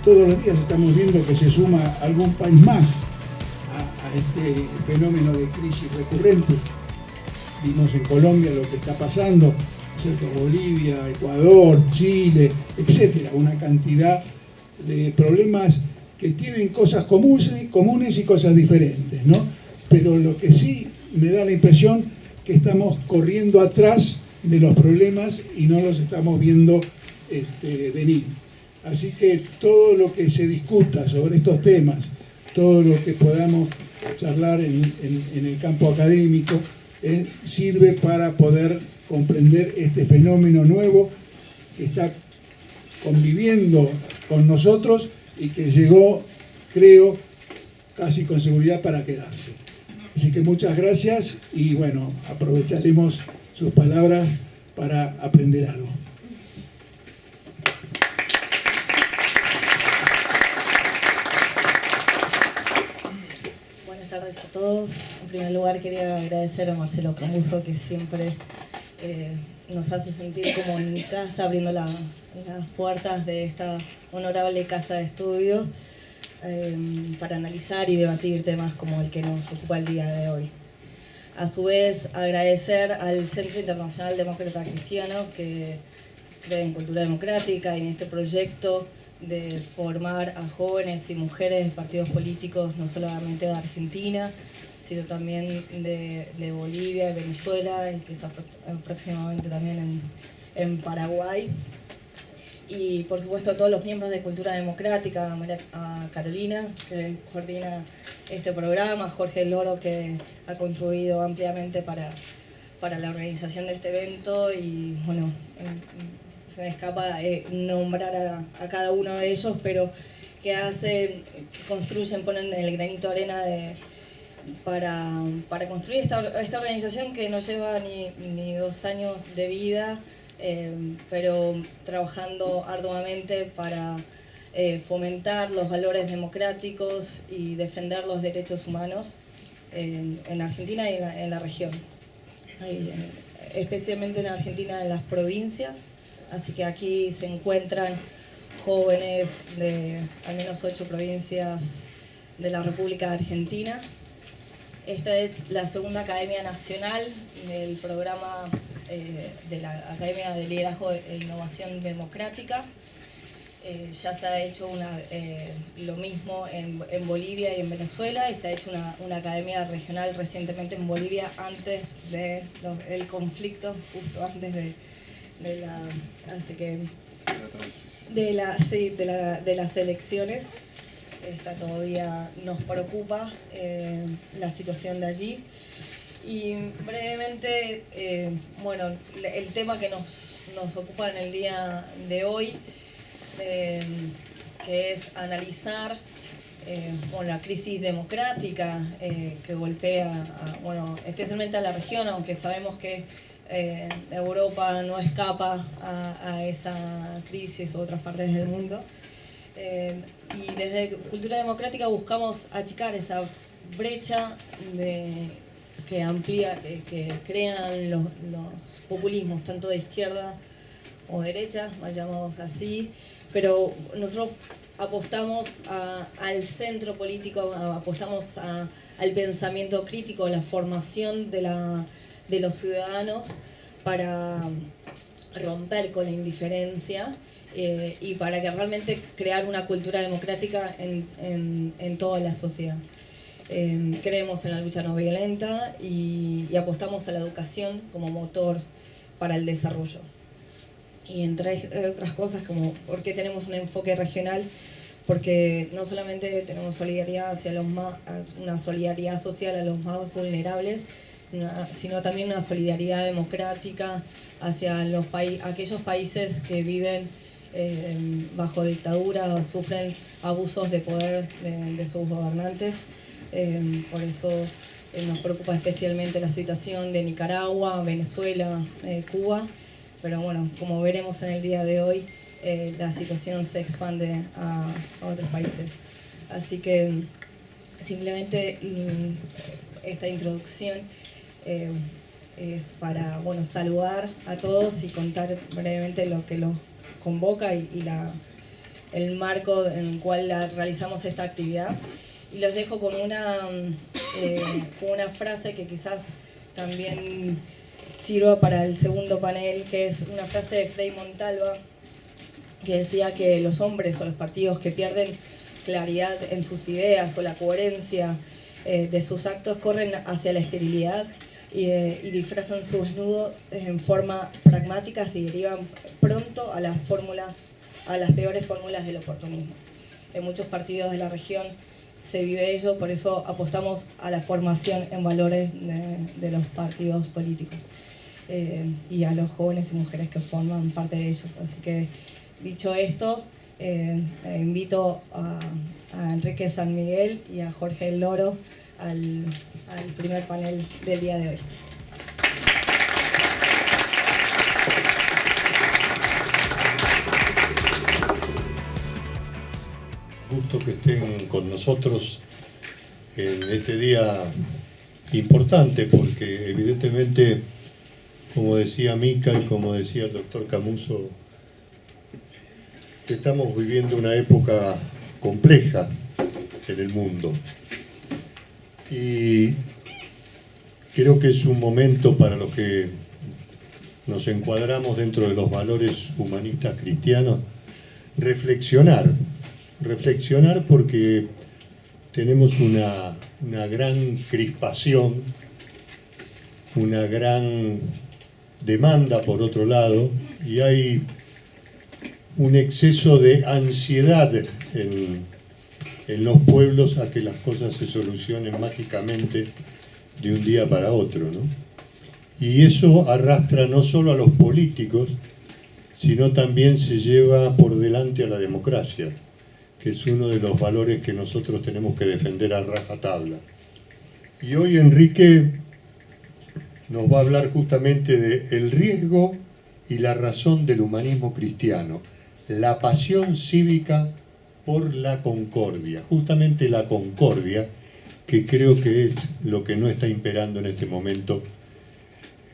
todos los días estamos viendo que se suma algún país más a este fenómeno de crisis recurrente. Vimos en Colombia lo que está pasando, ¿cierto? Bolivia, Ecuador, Chile, etcétera, una cantidad de problemas que tienen cosas comunes y cosas diferentes, ¿no? Pero lo que sí me da la impresión que estamos corriendo atrás de los problemas y no los estamos viendo venir. Así que todo lo que se discuta sobre estos temas, todo lo que podamos charlar en el campo académico, sirve para poder comprender este fenómeno nuevo que está conviviendo con nosotros y que llegó, creo, casi con seguridad para quedarse. Así que muchas gracias y bueno, aprovecharemos sus palabras para aprender algo. Buenas tardes a todos. En primer lugar quería agradecer a Marcelo Camuso, que siempre nos hace sentir como en casa, abriendo las puertas de esta honorable casa de estudios para analizar y debatir temas como el que nos ocupa el día de hoy. A su vez, agradecer al Centro Internacional Demócrata Cristiano, que cree en cultura democrática y en este proyecto de formar a jóvenes y mujeres de partidos políticos, no solamente de Argentina, sino también de Bolivia y Venezuela, y quizás próximamente también en Paraguay. Y por supuesto a todos los miembros de Cultura Democrática, a Carolina, que coordina este programa, a Jorge Loro, que ha contribuido ampliamente para la organización de este evento, y bueno, se me escapa nombrar a cada uno de ellos, pero que hacen, construyen, ponen el granito de arena para construir esta organización que no lleva ni 2 años de vida, pero trabajando arduamente para fomentar los valores democráticos y defender los derechos humanos en Argentina y en la región. Especialmente en Argentina, en las provincias. Así que aquí se encuentran jóvenes de al menos 8 provincias de la República Argentina. Esta es la segunda Academia Nacional del programa de la Academia de Liderazgo e Innovación Democrática. Ya se ha hecho lo mismo en Bolivia y en Venezuela, y se ha hecho una academia regional recientemente en Bolivia antes del conflicto, justo antes de las elecciones. Todavía nos preocupa la situación de allí. Y brevemente, bueno, el tema que nos ocupa en el día de hoy, que es analizar la crisis democrática que golpea especialmente a la región, aunque sabemos que Europa no escapa a esa crisis u otras partes del mundo. Y desde Cultura Democrática buscamos achicar esa brecha que crean los populismos, tanto de izquierda o derecha, mal llamados así, pero nosotros apostamos al centro político, apostamos al pensamiento crítico, a la formación de los ciudadanos para romper con la indiferencia y para que realmente crear una cultura democrática en toda la sociedad. Creemos en la lucha no violenta y apostamos a la educación como motor para el desarrollo. Y entre otras cosas, como por qué tenemos un enfoque regional, porque no solamente tenemos solidaridad una solidaridad social a los más vulnerables, sino también una solidaridad democrática hacia aquellos países que viven bajo dictadura o sufren abusos de poder de sus gobernantes. Por eso nos preocupa especialmente la situación de Nicaragua, Venezuela, Cuba, pero bueno, como veremos en el día de hoy, la situación se expande a otros países. Así que simplemente esta introducción es para saludar a todos y contar brevemente lo que los convoca y el marco en el cual realizamos esta actividad. Y los dejo con una frase que quizás también sirva para el segundo panel, que es una frase de Frei Montalva, que decía que los hombres o los partidos que pierden claridad en sus ideas o la coherencia de sus actos corren hacia la esterilidad y disfrazan su desnudo en forma pragmáticas y derivan pronto a las peores fórmulas del oportunismo. En muchos partidos de la región se vive ello, por eso apostamos a la formación en valores de los partidos políticos y a los jóvenes y mujeres que forman parte de ellos. Así que, dicho esto, invito a Enrique San Miguel y a Jorge Loro al primer panel del día de hoy. Gusto que estén con nosotros en este día importante, porque evidentemente, como decía Mica y como decía el doctor Camuso, estamos viviendo una época compleja en el mundo y creo que es un momento para los que nos encuadramos dentro de los valores humanistas cristianos reflexionar porque tenemos una gran crispación, una gran demanda por otro lado, y hay un exceso de ansiedad en los pueblos a que las cosas se solucionen mágicamente de un día para otro, ¿no? Y eso arrastra no solo a los políticos, sino también se lleva por delante a la democracia, que es uno de los valores que nosotros tenemos que defender a rajatabla. Y hoy Enrique nos va a hablar justamente del riesgo y la razón del humanismo cristiano, la pasión cívica por la concordia, justamente la concordia, que creo que es lo que no está imperando en este momento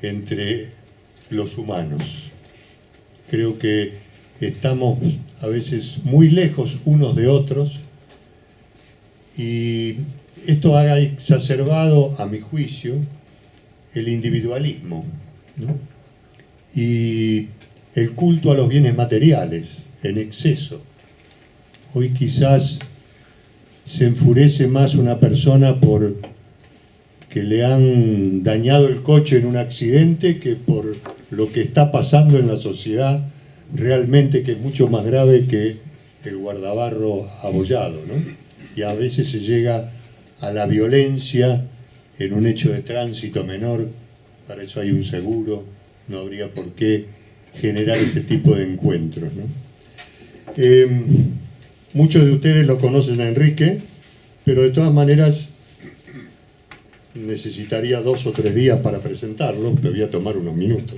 entre los humanos. Creo que estamos a veces muy lejos unos de otros y esto ha exacerbado, a mi juicio, el individualismo, ¿no? Y el culto a los bienes materiales en exceso. Hoy quizás se enfurece más una persona por que le han dañado el coche en un accidente que por lo que está pasando en la sociedad realmente, que es mucho más grave que el guardabarro abollado, ¿no? Y a veces se llega a la violencia en un hecho de tránsito menor. Para eso hay un seguro, no habría por qué generar ese tipo de encuentros, ¿no? Muchos de ustedes lo conocen a Enrique, pero de todas maneras necesitaría 2 o 3 días para presentarlo, me voy a tomar unos minutos.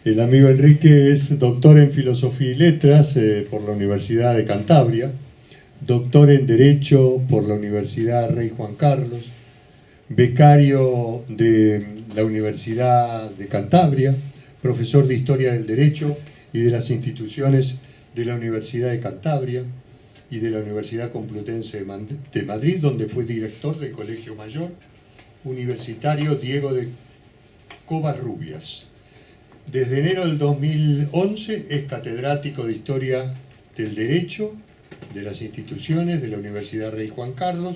El amigo Enrique es doctor en Filosofía y Letras por la Universidad de Cantabria, doctor en Derecho por la Universidad Rey Juan Carlos, becario de la Universidad de Cantabria, profesor de Historia del Derecho y de las instituciones de la Universidad de Cantabria y de la Universidad Complutense de Madrid, donde fue director del Colegio Mayor Universitario Diego de Covarrubias. Desde enero del 2011 es catedrático de Historia del Derecho de las instituciones de la Universidad Rey Juan Carlos,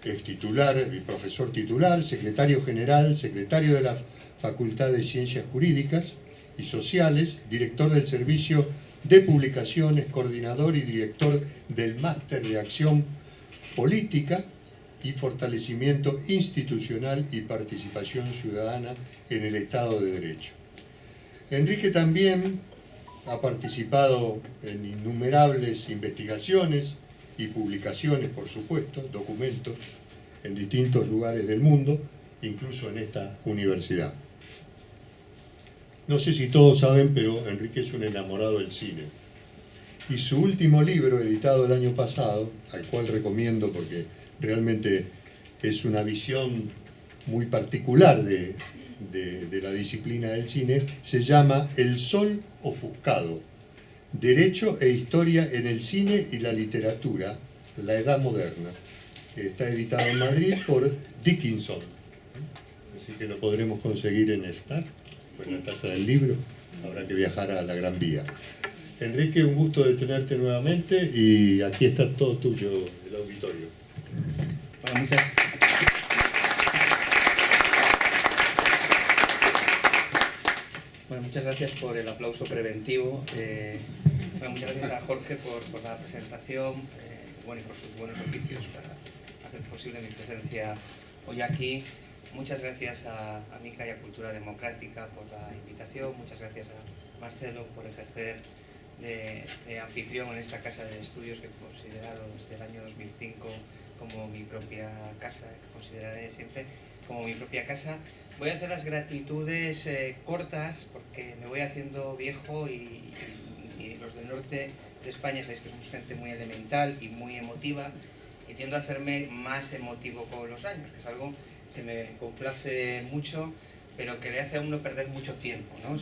es titular, profesor titular, secretario general, secretario de la Facultad de Ciencias Jurídicas y Sociales, director del Servicio de Publicaciones, coordinador y director del Máster de Acción Política y Fortalecimiento Institucional y Participación Ciudadana en el Estado de Derecho. Enrique también ha participado en innumerables investigaciones y publicaciones, por supuesto, documentos en distintos lugares del mundo, incluso en esta universidad. No sé si todos saben, pero Enrique es un enamorado del cine. Y su último libro, editado el año pasado, al cual recomiendo porque realmente es una visión muy particular de la disciplina del cine, se llama El Sol Ofuscado, Derecho e Historia en el Cine y la Literatura, la Edad Moderna. Está editado en Madrid por Dickinson, así que lo podremos conseguir en esta, en la Casa del Libro. Habrá que viajar a la Gran Vía. Enrique, un gusto de tenerte nuevamente y aquí está todo tuyo, el auditorio. Bueno, muchas gracias por el aplauso preventivo. Muchas gracias a Jorge por la presentación y por sus buenos oficios para hacer posible mi presencia hoy aquí. Muchas gracias a Mica y a Cultura Democrática por la invitación. Muchas gracias a Marcelo por ejercer de anfitrión en esta casa de estudios que he considerado desde el año 2005 como mi propia casa, que consideraré siempre como mi propia casa. Voy a hacer las gratitudes cortas porque me voy haciendo viejo y los del norte de España sabéis que somos gente muy elemental y muy emotiva y tiendo a hacerme más emotivo con los años, que es algo que me complace mucho, pero que le hace a uno perder mucho tiempo, ¿no?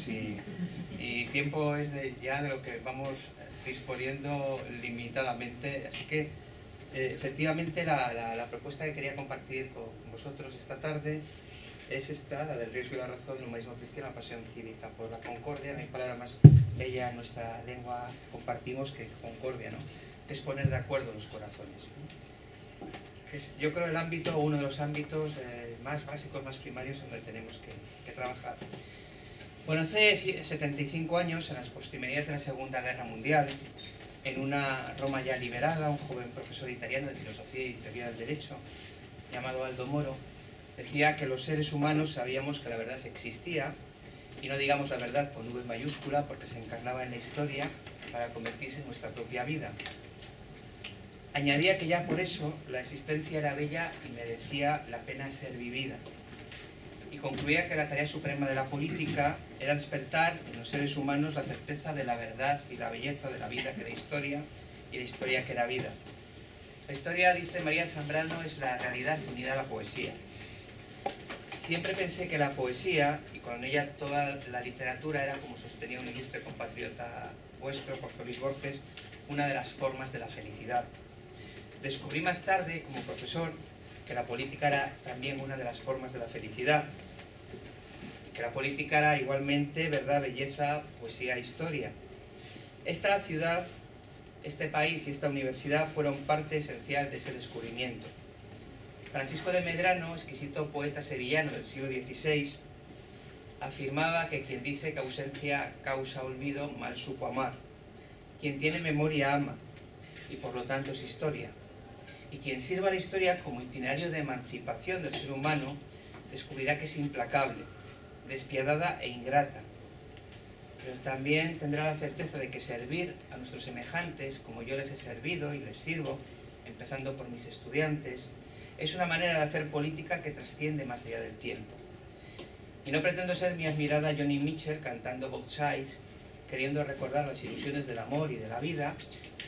Y tiempo es ya de lo que vamos disponiendo limitadamente, así que efectivamente la propuesta que quería compartir con vosotros esta tarde es esta, la del riesgo y la razón del humanismo cristiano, la pasión cívica por la concordia. No hay palabra más bella en nuestra lengua que compartimos que concordia, ¿no? Es poner de acuerdo los corazones, ¿no? Es, yo creo, el ámbito, uno de los ámbitos más básicos, más primarios, donde tenemos que trabajar. Bueno, hace 75 años, en las postrimerías de la Segunda Guerra Mundial, en una Roma ya liberada, un joven profesor italiano de filosofía y teoría del derecho, llamado Aldo Moro, decía que los seres humanos sabíamos que la verdad existía, y no digamos la verdad con V mayúscula porque se encarnaba en la historia para convertirse en nuestra propia vida. Añadía que ya por eso la existencia era bella y merecía la pena ser vivida. Y concluía que la tarea suprema de la política era despertar en los seres humanos la certeza de la verdad y la belleza de la vida que era historia y la historia que era vida. La historia, dice María Zambrano, es la realidad unida a la poesía. Siempre pensé que la poesía, y con ella toda la literatura, era, como sostenía un ilustre compatriota vuestro, Jorge Luis Borges, una de las formas de la felicidad. Descubrí más tarde, como profesor, que la política era también una de las formas de la felicidad, y que la política era igualmente, verdad, belleza, poesía e historia. Esta ciudad, este país y esta universidad fueron parte esencial de ese descubrimiento. Francisco de Medrano, exquisito poeta sevillano del siglo XVI, afirmaba que quien dice que ausencia causa olvido mal supo amar. Quien tiene memoria ama, y por lo tanto es historia. Y quien sirva a la historia como itinerario de emancipación del ser humano, descubrirá que es implacable, despiadada e ingrata. Pero también tendrá la certeza de que servir a nuestros semejantes, como yo les he servido y les sirvo, empezando por mis estudiantes, es una manera de hacer política que trasciende más allá del tiempo. Y no pretendo ser mi admirada Joni Mitchell cantando Both Sides, queriendo recordar las ilusiones del amor y de la vida,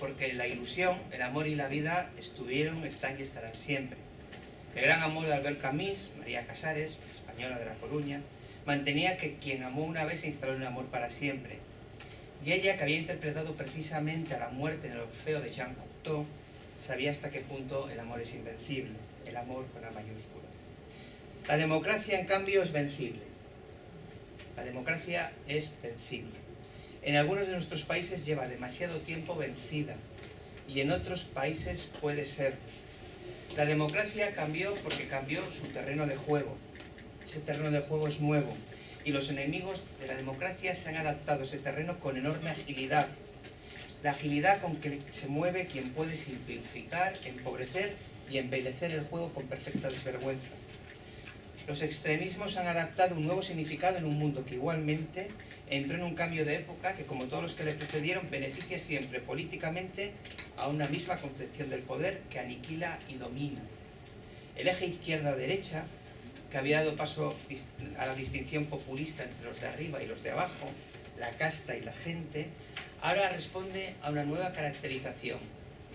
porque la ilusión, el amor y la vida estuvieron, están y estarán siempre. El gran amor de Albert Camus, María Casares, española de La Coruña, mantenía que quien amó una vez se instaló en el amor para siempre. Y ella, que había interpretado precisamente a la muerte en el Orfeo de Jean Cocteau, sabía hasta qué punto el amor es invencible, el amor con la mayúscula. La democracia, en cambio, es vencible. La democracia es vencible. En algunos de nuestros países lleva demasiado tiempo vencida y en otros países puede ser. La democracia cambió porque cambió su terreno de juego. Ese terreno de juego es nuevo y los enemigos de la democracia se han adaptado a ese terreno con enorme agilidad. La agilidad con que se mueve quien puede simplificar, empobrecer y embellecer el juego con perfecta desvergüenza. Los extremismos han adaptado un nuevo significado en un mundo que igualmente entró en un cambio de época que, como todos los que le precedieron, beneficia siempre políticamente a una misma concepción del poder que aniquila y domina. El eje izquierda-derecha, que había dado paso a la distinción populista entre los de arriba y los de abajo, la casta y la gente, ahora responde a una nueva caracterización,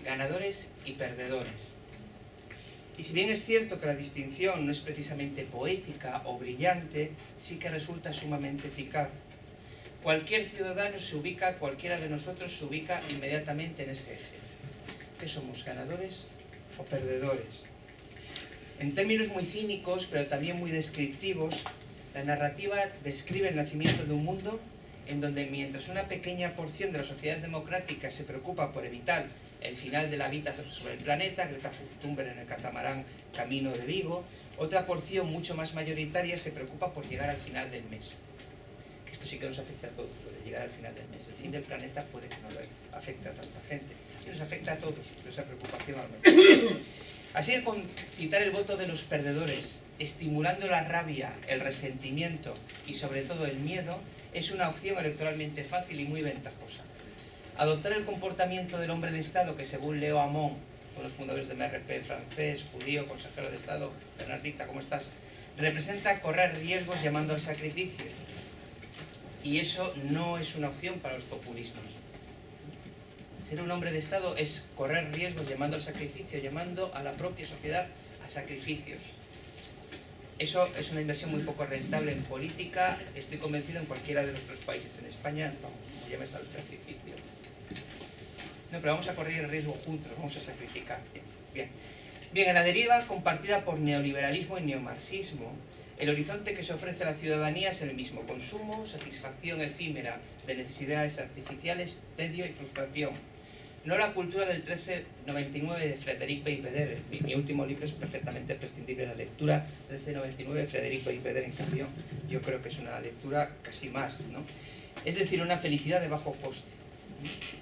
ganadores y perdedores. Y si bien es cierto que la distinción no es precisamente poética o brillante, sí que resulta sumamente eficaz. Cualquier ciudadano se ubica, cualquiera de nosotros se ubica inmediatamente en ese eje. ¿Qué somos, ganadores o perdedores? En términos muy cínicos, pero también muy descriptivos, la narrativa describe el nacimiento de un mundo en donde mientras una pequeña porción de las sociedades democráticas se preocupa por evitar el final de la vida sobre el planeta, Greta Thunberg en el catamarán Camino de Vigo, otra porción mucho más mayoritaria se preocupa por llegar al final del mes. Esto sí que nos afecta a todos, lo de llegar al final del mes. El fin del planeta puede que no le afecte a tanta gente. Sí nos afecta a todos, pero esa preocupación al menos. Así que concitar el voto de los perdedores, estimulando la rabia, el resentimiento y sobre todo el miedo, es una opción electoralmente fácil y muy ventajosa. Adoptar el comportamiento del hombre de Estado, que según Leo Hamon, con los fundadores del MRP, francés, judío, consejero de Estado, Bernardita, ¿cómo estás?, representa correr riesgos llamando al sacrificio. Y eso no es una opción para los populismos. Ser un hombre de Estado es correr riesgos llamando al sacrificio, llamando a la propia sociedad a sacrificios. Eso es una inversión muy poco rentable en política, estoy convencido, en cualquiera de nuestros países. En España, no llames al sacrificio. No, pero vamos a correr el riesgo juntos, vamos a sacrificar. Bien. Bien, en la deriva compartida por neoliberalismo y neomarxismo, el horizonte que se ofrece a la ciudadanía es el mismo: consumo, satisfacción efímera de necesidades artificiales, tedio y frustración. No la cultura del 1399 de Frédéric Beigbeder. Mi último libro es perfectamente prescindible. La lectura 1399 de Frédéric Beigbeder, en cambio, yo creo que es una lectura casi más, ¿no? Es decir, una felicidad de bajo coste,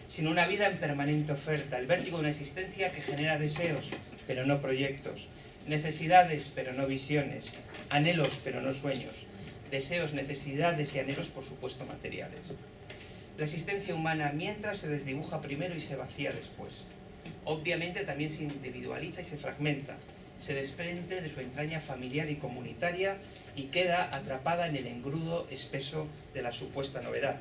sino una vida en permanente oferta, el vértigo de una existencia que genera deseos, pero no proyectos, necesidades, pero no visiones, anhelos, pero no sueños, deseos, necesidades y anhelos, por supuesto, materiales. La existencia humana mientras se desdibuja primero y se vacía después. Obviamente también se individualiza y se fragmenta, se desprende de su entraña familiar y comunitaria y queda atrapada en el engrudo espeso de la supuesta novedad.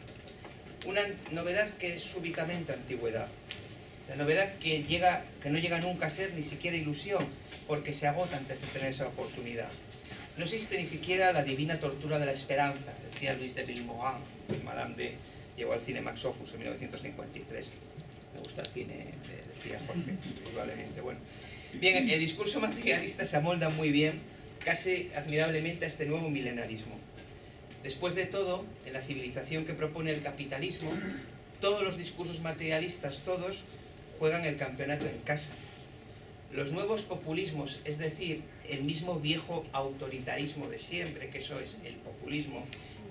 Una novedad que es súbitamente antigüedad. La novedad que no llega nunca a ser ni siquiera ilusión, porque se agota antes de tener esa oportunidad. No existe ni siquiera la divina tortura de la esperanza, decía Luis de Villemorin, Madame de llegó al cine Max Ophüls en 1953. Me gusta el cine, decía Jorge, probablemente. Bueno. Bien, el discurso materialista se amolda muy bien, casi admirablemente, a este nuevo milenarismo. Después de todo, en la civilización que propone el capitalismo, todos los discursos materialistas, todos, juegan el campeonato en casa. Los nuevos populismos, es decir, el mismo viejo autoritarismo de siempre, que eso es el populismo,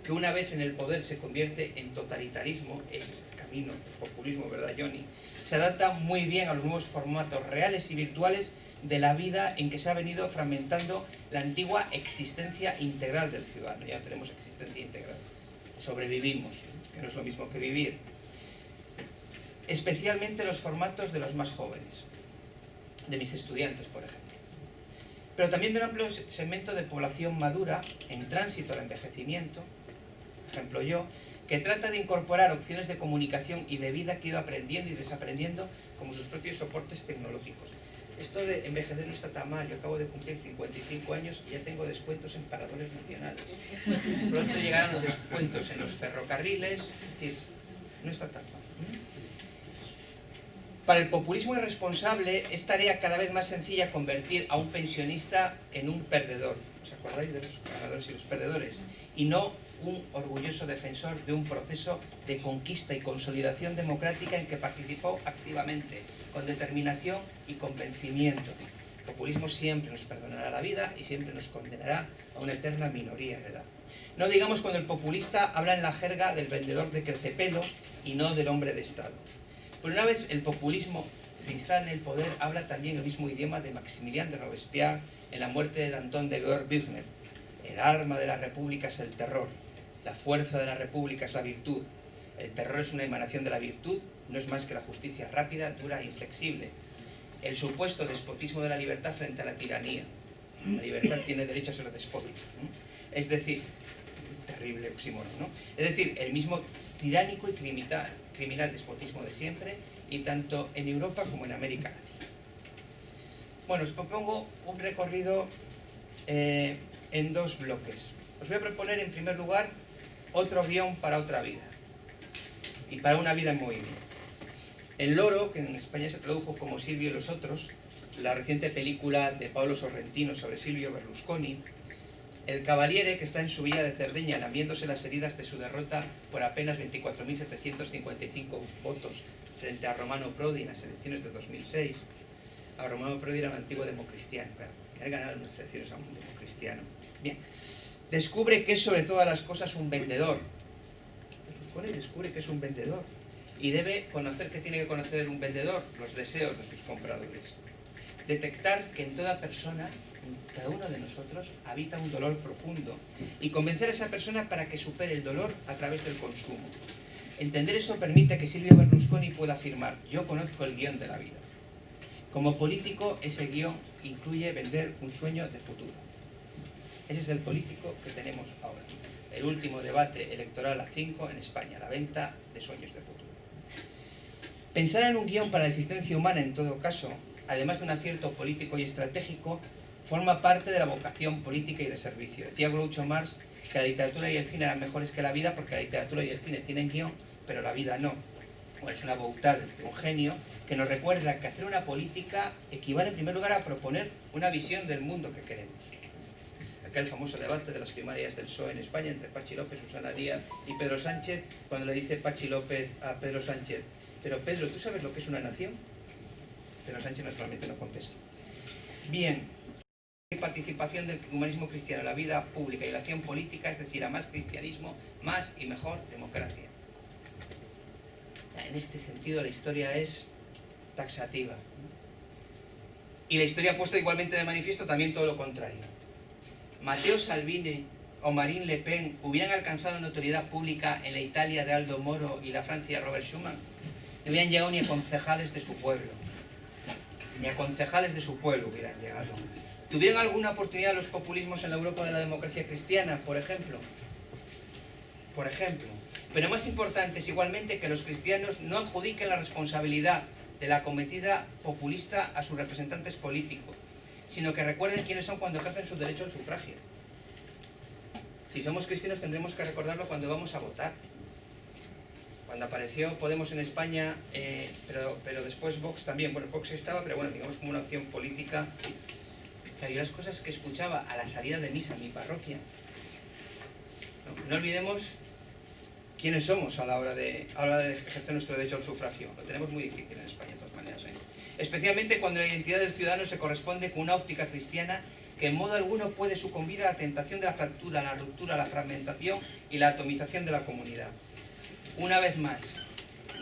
que una vez en el poder se convierte en totalitarismo, ese es el camino del populismo, ¿verdad, Johnny? Se adapta muy bien a los nuevos formatos reales y virtuales de la vida en que se ha venido fragmentando la antigua existencia integral del ciudadano. Ya no tenemos existencia integral. Sobrevivimos, que no es lo mismo que vivir. Especialmente los formatos de los más jóvenes, de mis estudiantes, por ejemplo. Pero también de un amplio segmento de población madura, en tránsito al envejecimiento, por ejemplo yo, que trata de incorporar opciones de comunicación y de vida que he ido aprendiendo y desaprendiendo como sus propios soportes tecnológicos. Esto de envejecer no está tan mal. Yo acabo de cumplir 55 años y ya tengo descuentos en paradores nacionales. Pronto llegarán los descuentos en los ferrocarriles, es decir, no está tan mal. Para el populismo irresponsable es tarea cada vez más sencilla convertir a un pensionista en un perdedor. ¿Os acordáis de los ganadores y los perdedores? Y no un orgulloso defensor de un proceso de conquista y consolidación democrática en que participó activamente, con determinación y convencimiento. El populismo siempre nos perdonará la vida y siempre nos condenará a una eterna minoría en edad. No digamos cuando el populista habla en la jerga del vendedor de crecepelo y no del hombre de Estado. Pero una vez el populismo se instala en el poder, habla también el mismo idioma de Maximilien de Robespierre en La muerte de Danton de Goer-Büchner. El arma de la república es el terror. La fuerza de la república es la virtud. El terror es una emanación de la virtud, no es más que la justicia rápida, dura e inflexible. El supuesto despotismo de la libertad frente a la tiranía. La libertad tiene derecho a ser despótica, ¿no? Es decir, terrible oxímoron, ¿no? Es decir, el mismo tiránico y criminal despotismo de siempre, y tanto en Europa como en América Latina. Bueno, os propongo un recorrido en dos bloques. Os voy a proponer en primer lugar otro guión para otra vida. y para una vida en movimiento. El Loro, que en España se tradujo como Silvio y los otros, la reciente película de Paolo Sorrentino sobre Silvio Berlusconi, el Cavaliere, que está en su villa de Cerdeña lamiéndose las heridas de su derrota por apenas 24.755 votos frente a Romano Prodi en las elecciones de 2006. A Romano Prodi era un antiguo democristiano, claro, que había ganado unas elecciones a un democristiano. Bien, descubre que es sobre todas las cosas un vendedor. Berlusconi descubre que es un vendedor y debe conocer que tiene que conocer un vendedor, los deseos de sus compradores. Detectar que en toda persona, en cada uno de nosotros, habita un dolor profundo y convencer a esa persona para que supere el dolor a través del consumo. Entender eso permite que Silvio Berlusconi pueda afirmar: yo conozco el guión de la vida. Como político, ese guión incluye vender un sueño de futuro. Ese es el político que tenemos ahora. El último debate electoral a 5 en España, la venta de sueños de futuro. Pensar en un guión para la existencia humana, en todo caso, además de un acierto político y estratégico, forma parte de la vocación política y de servicio. Decía Groucho Marx que la literatura y el cine eran mejores que la vida porque la literatura y el cine tienen guión, pero la vida no. Bueno, es una boutade de un genio que nos recuerda que hacer una política equivale en primer lugar a proponer una visión del mundo que queremos. Aquel famoso debate de las primarias del PSOE en España entre Pachi López, Susana Díaz y Pedro Sánchez, cuando le dice Pachi López a Pedro Sánchez: pero Pedro, ¿tú sabes lo que es una nación? Pedro Sánchez naturalmente no contesta. Bien, participación del humanismo cristiano en la vida pública y la acción política, es decir, a más cristianismo, más y mejor democracia. En este sentido la historia es taxativa. Y la historia ha puesto igualmente de manifiesto también todo lo contrario. Matteo Salvini o Marine Le Pen hubieran alcanzado notoriedad pública en la Italia de Aldo Moro y la Francia de Robert Schuman, no hubieran llegado ni a concejales de su pueblo. Ni a concejales de su pueblo hubieran llegado. ¿Tuvieron alguna oportunidad los populismos en la Europa de la democracia cristiana, por ejemplo? Por ejemplo. Pero más importante es igualmente que los cristianos no adjudiquen la responsabilidad de la acometida populista a sus representantes políticos, sino que recuerden quiénes son cuando ejercen su derecho al sufragio. Si somos cristianos tendremos que recordarlo cuando vamos a votar. Cuando apareció Podemos en España, pero después Vox también. Bueno, Vox estaba, pero bueno, digamos como una opción política. Claro, yo las cosas que escuchaba a la salida de misa en mi parroquia. No olvidemos quiénes somos a la hora de ejercer nuestro derecho al sufragio. Lo tenemos muy difícil en España, de todas maneras. Especialmente cuando la identidad del ciudadano se corresponde con una óptica cristiana que en modo alguno puede sucumbir a la tentación de la fractura, la ruptura, la fragmentación y la atomización de la comunidad. Una vez más,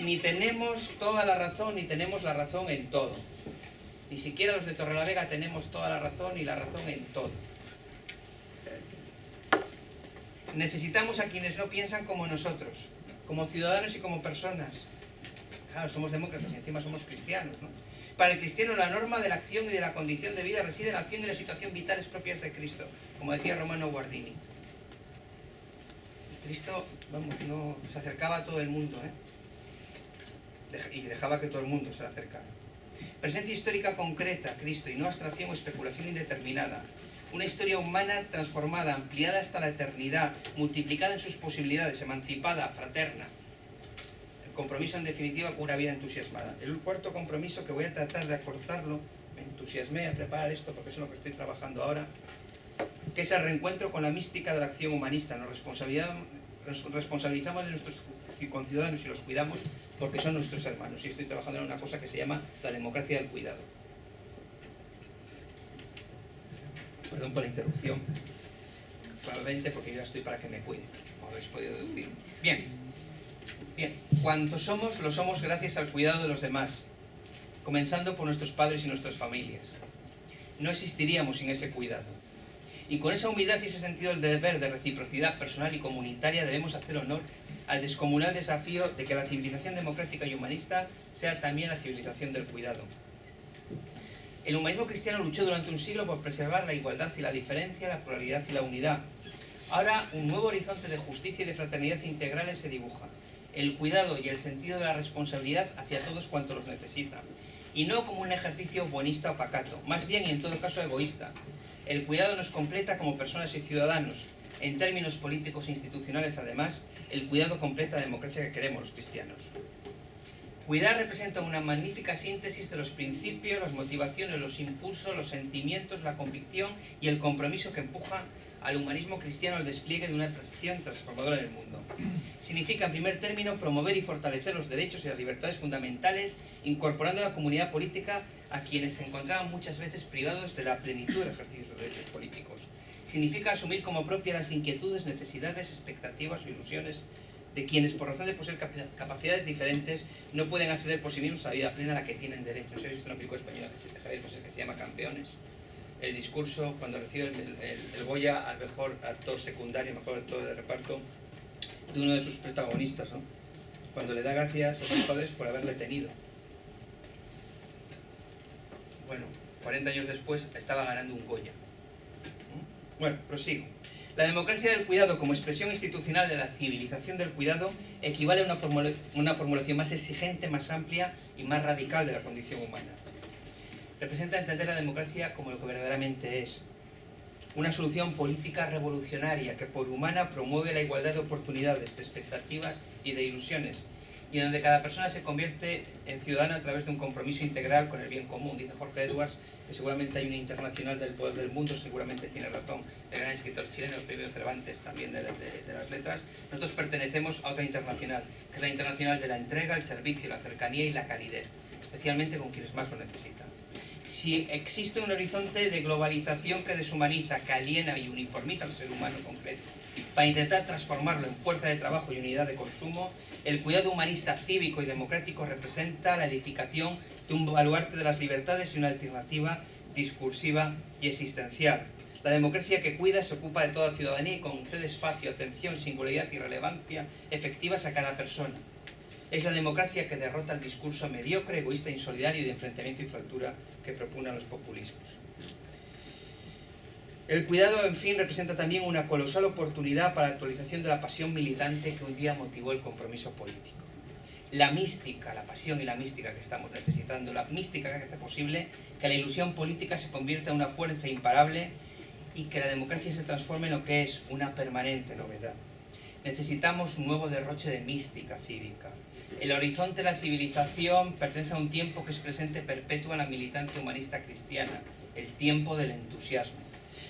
ni tenemos toda la razón ni tenemos la razón en todo. Ni siquiera los de Torrelavega tenemos toda la razón y la razón en todo. Necesitamos a quienes no piensan como nosotros, como ciudadanos y como personas. Claro, somos demócratas y encima somos cristianos, ¿no? Para el cristiano la norma de la acción y de la condición de vida reside en la acción y la situación vitales propias de Cristo, como decía Romano Guardini. Cristo, vamos, no se acercaba a todo el mundo, y dejaba que todo el mundo se le acercara. Presencia histórica concreta, Cristo, y no abstracción o especulación indeterminada. Una historia humana transformada, ampliada hasta la eternidad, multiplicada en sus posibilidades, emancipada, fraterna. El compromiso, en definitiva, con una vida entusiasmada. El cuarto compromiso, que voy a tratar de acortarlo, me entusiasmé a preparar esto porque es en lo que estoy trabajando ahora, que es el reencuentro con la mística de la acción humanista. Nos responsabilizamos de nuestros conciudadanos y los cuidamos porque son nuestros hermanos. Y estoy trabajando en una cosa que se llama la democracia del cuidado. Perdón por la interrupción, probablemente porque yo ya estoy para que me cuiden, como habéis podido deducir. Bien, cuantos somos, lo somos gracias al cuidado de los demás, comenzando por nuestros padres y nuestras familias. No existiríamos sin ese cuidado. Y con esa humildad y ese sentido del deber de reciprocidad personal y comunitaria debemos hacer honor al descomunal desafío de que la civilización democrática y humanista sea también la civilización del cuidado. El humanismo cristiano luchó durante un siglo por preservar la igualdad y la diferencia, la pluralidad y la unidad. Ahora un nuevo horizonte de justicia y de fraternidad integrales se dibuja. El cuidado y el sentido de la responsabilidad hacia todos cuantos los necesitan. Y no como un ejercicio buenista o pacato, más bien y en todo caso egoísta. El cuidado nos completa como personas y ciudadanos. En términos políticos e institucionales, además, el cuidado completa de democracia que queremos los cristianos. Cuidar representa una magnífica síntesis de los principios, las motivaciones, los impulsos, los sentimientos, la convicción y el compromiso que empuja al humanismo cristiano al despliegue de una acción transformadora en el mundo. Significa, en primer término, promover y fortalecer los derechos y las libertades fundamentales, incorporando a la comunidad política a quienes se encontraban muchas veces privados de la plenitud del ejercicio de sus derechos políticos. Significa asumir como propias las inquietudes, necesidades, expectativas o ilusiones de quienes, por razón de poseer capacidades diferentes, no pueden acceder por sí mismos a la vida plena a la que tienen derecho. ¿Se ha visto una película española que se llama Campeones? El discurso cuando recibe el Goya al mejor actor secundario, mejor actor de reparto de uno de sus protagonistas, ¿no? Cuando le da gracias a sus padres por haberle tenido. Bueno, 40 años después estaba ganando un Goya. Bueno, prosigo. La democracia del cuidado como expresión institucional de la civilización del cuidado equivale a una formulación más exigente, más amplia y más radical de la condición humana. Representa entender la democracia como lo que verdaderamente es. Una solución política revolucionaria que por humana promueve la igualdad de oportunidades, de expectativas y de ilusiones, y donde cada persona se convierte en ciudadano a través de un compromiso integral con el bien común. Dice Jorge Edwards que seguramente hay una internacional del poder del mundo, seguramente tiene razón el gran escritor chileno, Pedro Cervantes, también de las letras. Nosotros pertenecemos a otra internacional, que es la internacional de la entrega, el servicio, la cercanía y la calidez, especialmente con quienes más lo necesitan. Si existe un horizonte de globalización que deshumaniza, que aliena y uniformiza al ser humano concreto, para intentar transformarlo en fuerza de trabajo y unidad de consumo, el cuidado humanista cívico y democrático representa la edificación de un baluarte de las libertades y una alternativa discursiva y existencial. La democracia que cuida se ocupa de toda ciudadanía y concede espacio, atención, singularidad y relevancia efectivas a cada persona. Es la democracia que derrota el discurso mediocre, egoísta, insolidario y de enfrentamiento y fractura que propugnan los populismos. El cuidado, en fin, representa también una colosal oportunidad para la actualización de la pasión militante que un día motivó el compromiso político. La mística, la pasión y la mística que estamos necesitando, la mística que hace posible que la ilusión política se convierta en una fuerza imparable y que la democracia se transforme en lo que es una permanente novedad. Necesitamos un nuevo derroche de mística cívica. El horizonte de la civilización pertenece a un tiempo que es presente perpetua en la militancia humanista cristiana, el tiempo del entusiasmo.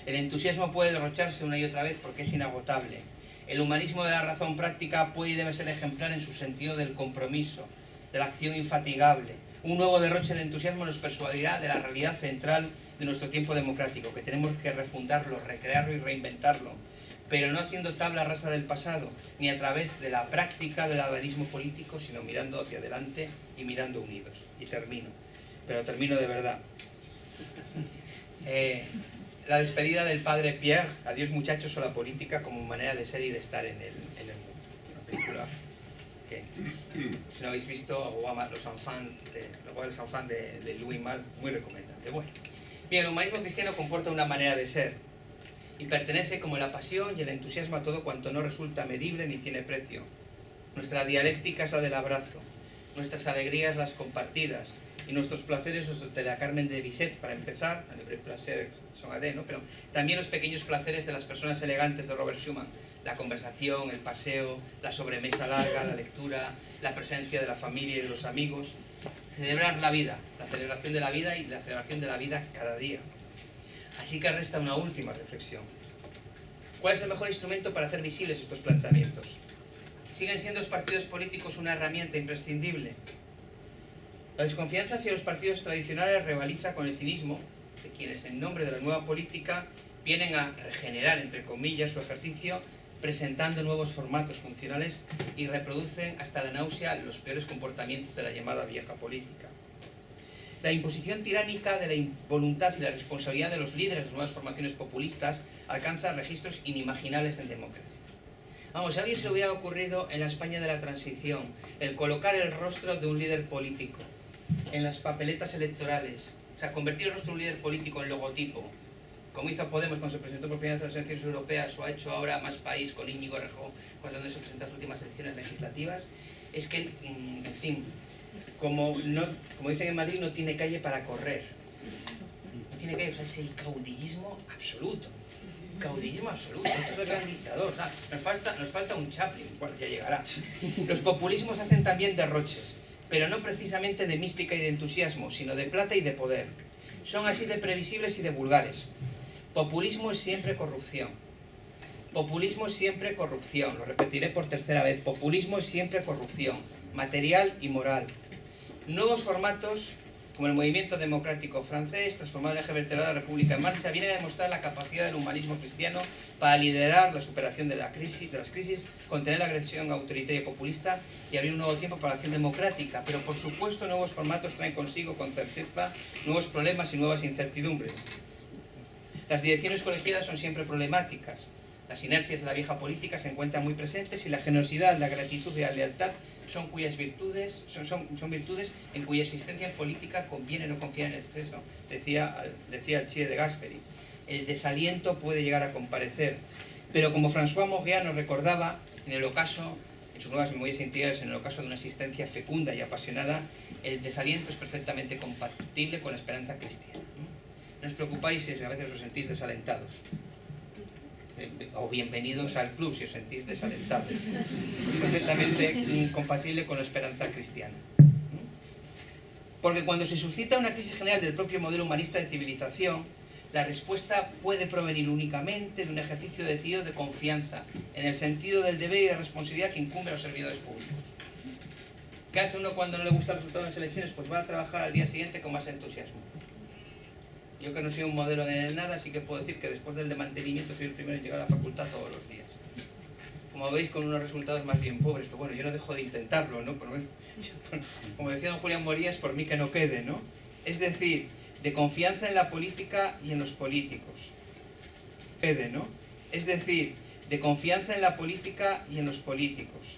El entusiasmo puede derrocharse una y otra vez porque es inagotable. El humanismo de la razón práctica puede y debe ser ejemplar en su sentido del compromiso, de la acción infatigable. Un nuevo derroche de entusiasmo nos persuadirá de la realidad central de nuestro tiempo democrático, que tenemos que refundarlo, recrearlo y reinventarlo, pero no haciendo tabla rasa del pasado, ni a través de la práctica del adanismo político, sino mirando hacia adelante y mirando unidos. Y termino, pero termino de verdad. La despedida del padre Pierre, adiós muchachos, o la política como manera de ser y de estar en el mundo. Una película que, si no habéis visto, Los Enfants de Louis Malle, muy recomendable. Bueno, bien, el humanismo cristiano comporta una manera de ser y pertenece como la pasión y el entusiasmo a todo cuanto no resulta medible ni tiene precio. Nuestra dialéctica es la del abrazo, nuestras alegrías las compartidas y nuestros placeres los de la Carmen de Bizet, para empezar, a libre placer son adé, ¿no? Pero también los pequeños placeres de las personas elegantes de Robert Schumann, la conversación, el paseo, la sobremesa larga, la lectura, la presencia de la familia y de los amigos. Celebrar la vida, la celebración de la vida y la celebración de la vida cada día. Así que resta una última reflexión. ¿Cuál es el mejor instrumento para hacer visibles estos planteamientos? ¿Siguen siendo los partidos políticos una herramienta imprescindible? La desconfianza hacia los partidos tradicionales rivaliza con el cinismo de quienes, en nombre de la nueva política, vienen a regenerar, entre comillas, su ejercicio, presentando nuevos formatos funcionales y reproducen hasta la náusea los peores comportamientos de la llamada vieja política. La imposición tiránica de la voluntad y la responsabilidad de los líderes de las nuevas formaciones populistas alcanza registros inimaginables en democracia. Vamos, si a alguien se le hubiera ocurrido en la España de la transición el colocar el rostro de un líder político en las papeletas electorales, o sea, convertir el rostro de un líder político en logotipo, como hizo Podemos cuando se presentó por primera vez a las elecciones europeas, o ha hecho ahora Más País con Íñigo Errejón cuando se presentó a las últimas elecciones legislativas, es que, en fin, como dicen en Madrid, no tiene calle para correr. No tiene calle, o sea, es el caudillismo absoluto. Caudillismo absoluto, esto es el gran dictador. Nos falta un Chaplin, cual ya llegará. Los populismos hacen también derroches, pero no precisamente de mística y de entusiasmo, sino de plata y de poder. Son así de previsibles y de vulgares. Populismo es siempre corrupción. Populismo es siempre corrupción, lo repetiré por tercera vez. Populismo es siempre corrupción, material y moral. Nuevos formatos, como el movimiento democrático francés, transformado en el eje vertebrador de la República en marcha, vienen a demostrar la capacidad del humanismo cristiano para liderar la superación de las crisis, contener la agresión autoritaria y populista y abrir un nuevo tiempo para la acción democrática. Pero por supuesto nuevos formatos traen consigo con certeza nuevos problemas y nuevas incertidumbres. Las direcciones colegiadas son siempre problemáticas. Las inercias de la vieja política se encuentran muy presentes y la generosidad, la gratitud y la lealtad son virtudes en cuya existencia en política conviene no confiar en exceso, decía el Che de Gasperi. El desaliento puede llegar a comparecer, pero como François Moreau nos recordaba, en sus nuevas memorias interiores, en el ocaso de una existencia fecunda y apasionada, el desaliento es perfectamente compatible con la esperanza cristiana. No os preocupáis si a veces os sentís desalentados. O bienvenidos al club si os sentís desalentados. Es perfectamente incompatible con la esperanza cristiana. Porque cuando se suscita una crisis general del propio modelo humanista de civilización, la respuesta puede provenir únicamente de un ejercicio decidido de confianza, en el sentido del deber y de responsabilidad que incumbe a los servidores públicos. ¿Qué hace uno cuando no le gusta el resultado de las elecciones? Pues va a trabajar al día siguiente con más entusiasmo. Yo que no soy un modelo de nada, sí que puedo decir que después del de mantenimiento soy el primero en llegar a la facultad todos los días. Como veis, con unos resultados más bien pobres, pero bueno, yo no dejo de intentarlo, ¿no? Pero bueno, como decía don Julián Morías, por mí que no quede, ¿no? Es decir, de confianza en la política y en los políticos. Quede, ¿no? Es decir, de confianza en la política y en los políticos.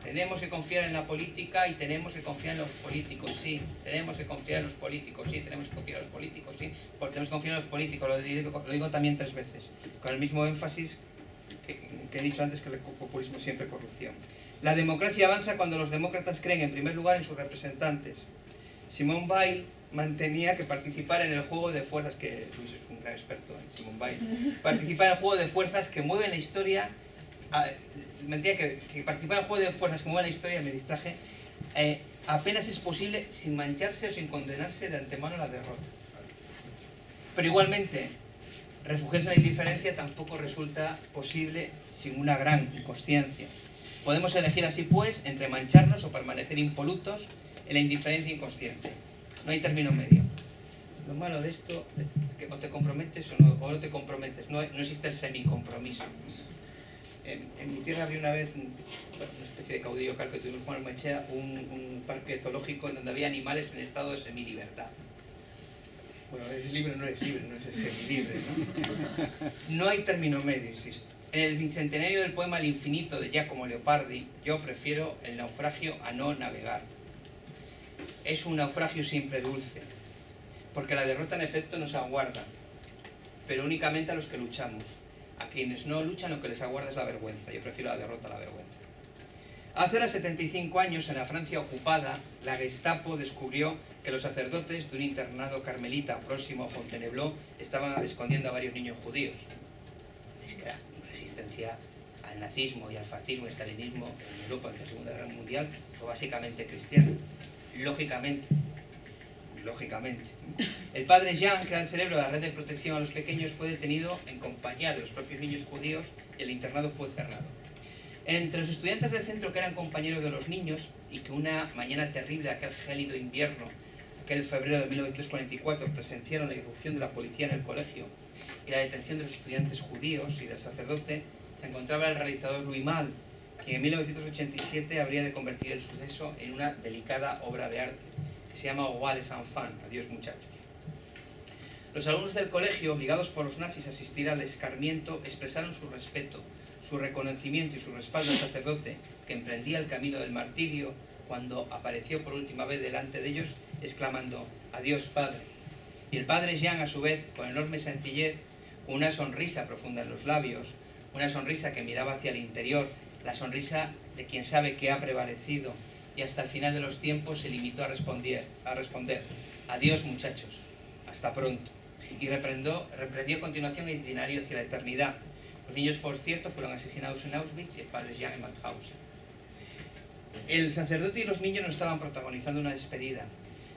Tenemos que confiar en la política y tenemos que confiar en los políticos, sí. Tenemos que confiar en los políticos, sí. Tenemos que confiar en los políticos, sí. Porque tenemos que confiar en los políticos, lo digo también 3 veces, con el mismo énfasis que he dicho antes, que el populismo es siempre corrupción. La democracia avanza cuando los demócratas creen en primer lugar en sus representantes. Simone Weil mantenía que participar en el juego de fuerzas, que Luis es un gran experto en Simone Weil, participar en el juego de fuerzas que mueven la historia. Mentira que participar en el juego de fuerzas como en la historia, me distraje, apenas es posible sin mancharse o sin condenarse de antemano a la derrota. Pero igualmente, refugiarse en la indiferencia tampoco resulta posible sin una gran consciencia. Podemos elegir así pues entre mancharnos o permanecer impolutos en la indiferencia inconsciente. No hay término medio. Lo malo de esto es que o te comprometes o no te comprometes. No existe el semicompromiso. En mi tierra había una vez una especie de caudillo calco que tuvimos Juan Almachea, un parque zoológico en donde había animales en estado de semilibertad. Bueno, eres libre, no eres libre, no eres semilibre, ¿no? No hay término medio, insisto. En el bicentenario del poema El infinito de Giacomo Leopardi, yo prefiero el naufragio a no navegar. Es un naufragio siempre dulce, porque la derrota en efecto nos aguarda, pero únicamente a los que luchamos. A quienes no luchan lo que les aguarda es la vergüenza. Yo prefiero la derrota a la vergüenza. Hace ahora 75 años, en la Francia ocupada, la Gestapo descubrió que los sacerdotes de un internado carmelita próximo a Fontainebleau estaban escondiendo a varios niños judíos. Es que la resistencia al nazismo y al fascismo y al estalinismo en Europa en la Segunda Guerra Mundial fue básicamente cristiana. Lógicamente. El padre Jean, que era el cerebro de la red de protección a los pequeños, fue detenido en compañía de los propios niños judíos y el internado fue cerrado. Entre los estudiantes del centro que eran compañeros de los niños y que una mañana terrible, aquel gélido invierno, aquel febrero de 1944, presenciaron la irrupción de la policía en el colegio y la detención de los estudiantes judíos y del sacerdote, se encontraba el realizador Louis Malle, quien en 1987 habría de convertir el suceso en una delicada obra de arte, que se llama Au revoir les enfants, adiós muchachos. Los alumnos del colegio, obligados por los nazis a asistir al escarmiento, expresaron su respeto, su reconocimiento y su respaldo al sacerdote, que emprendía el camino del martirio, cuando apareció por última vez delante de ellos, exclamando, adiós padre. Y el padre Jean, a su vez, con enorme sencillez, con una sonrisa profunda en los labios, una sonrisa que miraba hacia el interior, la sonrisa de quien sabe que ha prevalecido, y hasta el final de los tiempos se limitó a responder, adiós muchachos, hasta pronto. y reprendió a continuación el itinerario hacia la eternidad. Los niños, por cierto, fueron asesinados en Auschwitz y el padre Jan en Mauthausen. El sacerdote y los niños no estaban protagonizando una despedida,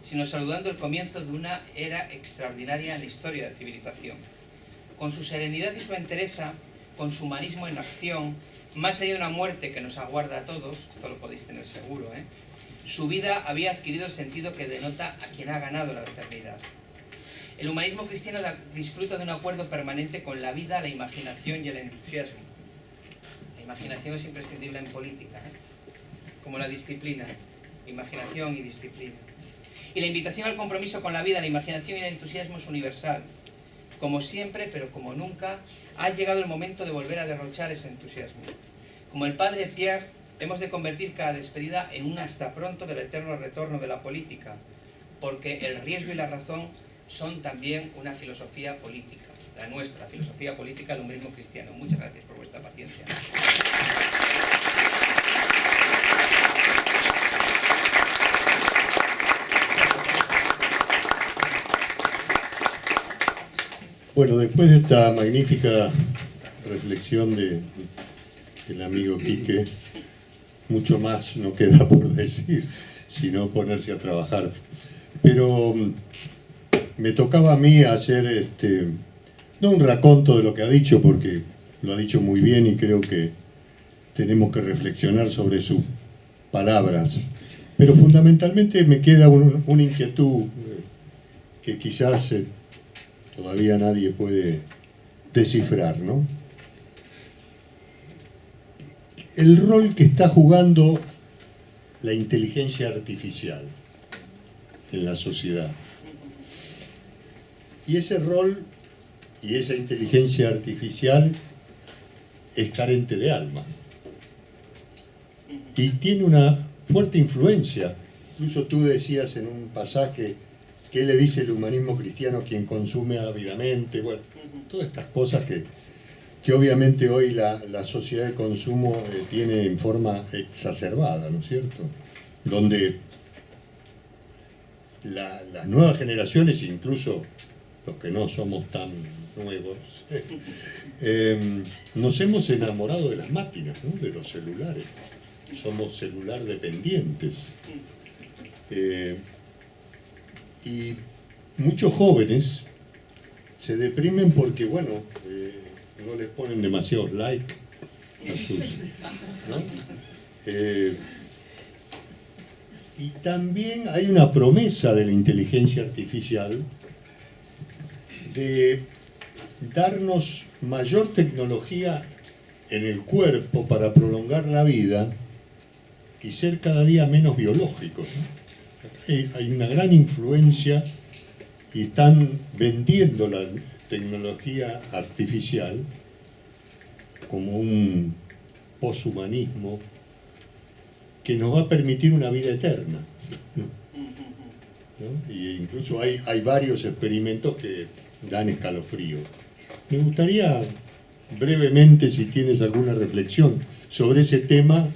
sino saludando el comienzo de una era extraordinaria en la historia de la civilización. Con su serenidad y su entereza, con su humanismo en acción, más allá de una muerte que nos aguarda a todos, esto lo podéis tener seguro, su vida había adquirido el sentido que denota a quien ha ganado la eternidad. El humanismo cristiano disfruta de un acuerdo permanente con la vida, la imaginación y el entusiasmo. La imaginación es imprescindible en política, como la disciplina, imaginación y disciplina. Y la invitación al compromiso con la vida, la imaginación y el entusiasmo es universal. Como siempre, pero como nunca, ha llegado el momento de volver a derrochar ese entusiasmo. Como el padre Pierre, hemos de convertir cada despedida en un hasta pronto del eterno retorno de la política, porque el riesgo y la razón son también una filosofía política, la nuestra, la filosofía política del humanismo cristiano. Muchas gracias por vuestra paciencia. Bueno, después de esta magnífica reflexión del amigo Quique, mucho más no queda por decir, sino ponerse a trabajar. Pero me tocaba a mí hacer, no un raconto de lo que ha dicho, porque lo ha dicho muy bien y creo que tenemos que reflexionar sobre sus palabras. Pero fundamentalmente me queda una inquietud que quizás todavía nadie puede descifrar, ¿no? El rol que está jugando la inteligencia artificial en la sociedad. Y ese rol y esa inteligencia artificial es carente de alma. Y tiene una fuerte influencia. Incluso tú decías en un pasaje, ¿qué le dice el humanismo cristiano a quien consume ávidamente? Bueno, todas estas cosas que obviamente hoy la sociedad de consumo tiene en forma exacerbada, ¿no es cierto? Donde las nuevas generaciones, incluso los que no somos tan nuevos, nos hemos enamorado de las máquinas, ¿no? De los celulares. Somos celular dependientes. Y muchos jóvenes se deprimen porque, bueno, no les ponen demasiados likes a sus, ¿no? Y también hay una promesa de la inteligencia artificial de darnos mayor tecnología en el cuerpo para prolongar la vida y ser cada día menos biológicos, ¿no? Hay una gran influencia y están vendiendo la tecnología artificial como un poshumanismo que nos va a permitir una vida eterna, ¿no? Y incluso hay varios experimentos que dan escalofrío. Me gustaría brevemente, si tienes alguna reflexión sobre ese tema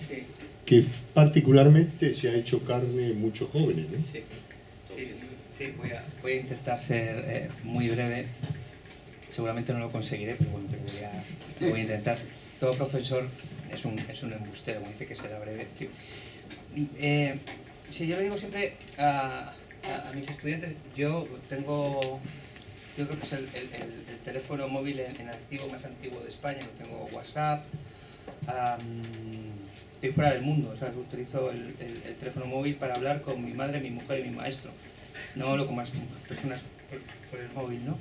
que particularmente se ha hecho carne en muchos jóvenes, ¿no? Sí, voy a intentar ser muy breve. Seguramente no lo conseguiré, pero bueno, lo voy a intentar. Todo profesor es un embustero, como dice que será breve. Sí, yo lo digo siempre a mis estudiantes. Yo creo que es el teléfono móvil en activo más antiguo de España. Yo tengo WhatsApp. Estoy fuera del mundo, o sea, utilizo el teléfono móvil para hablar con mi madre, mi mujer y mi maestro. No hablo con más personas por el móvil, ¿no?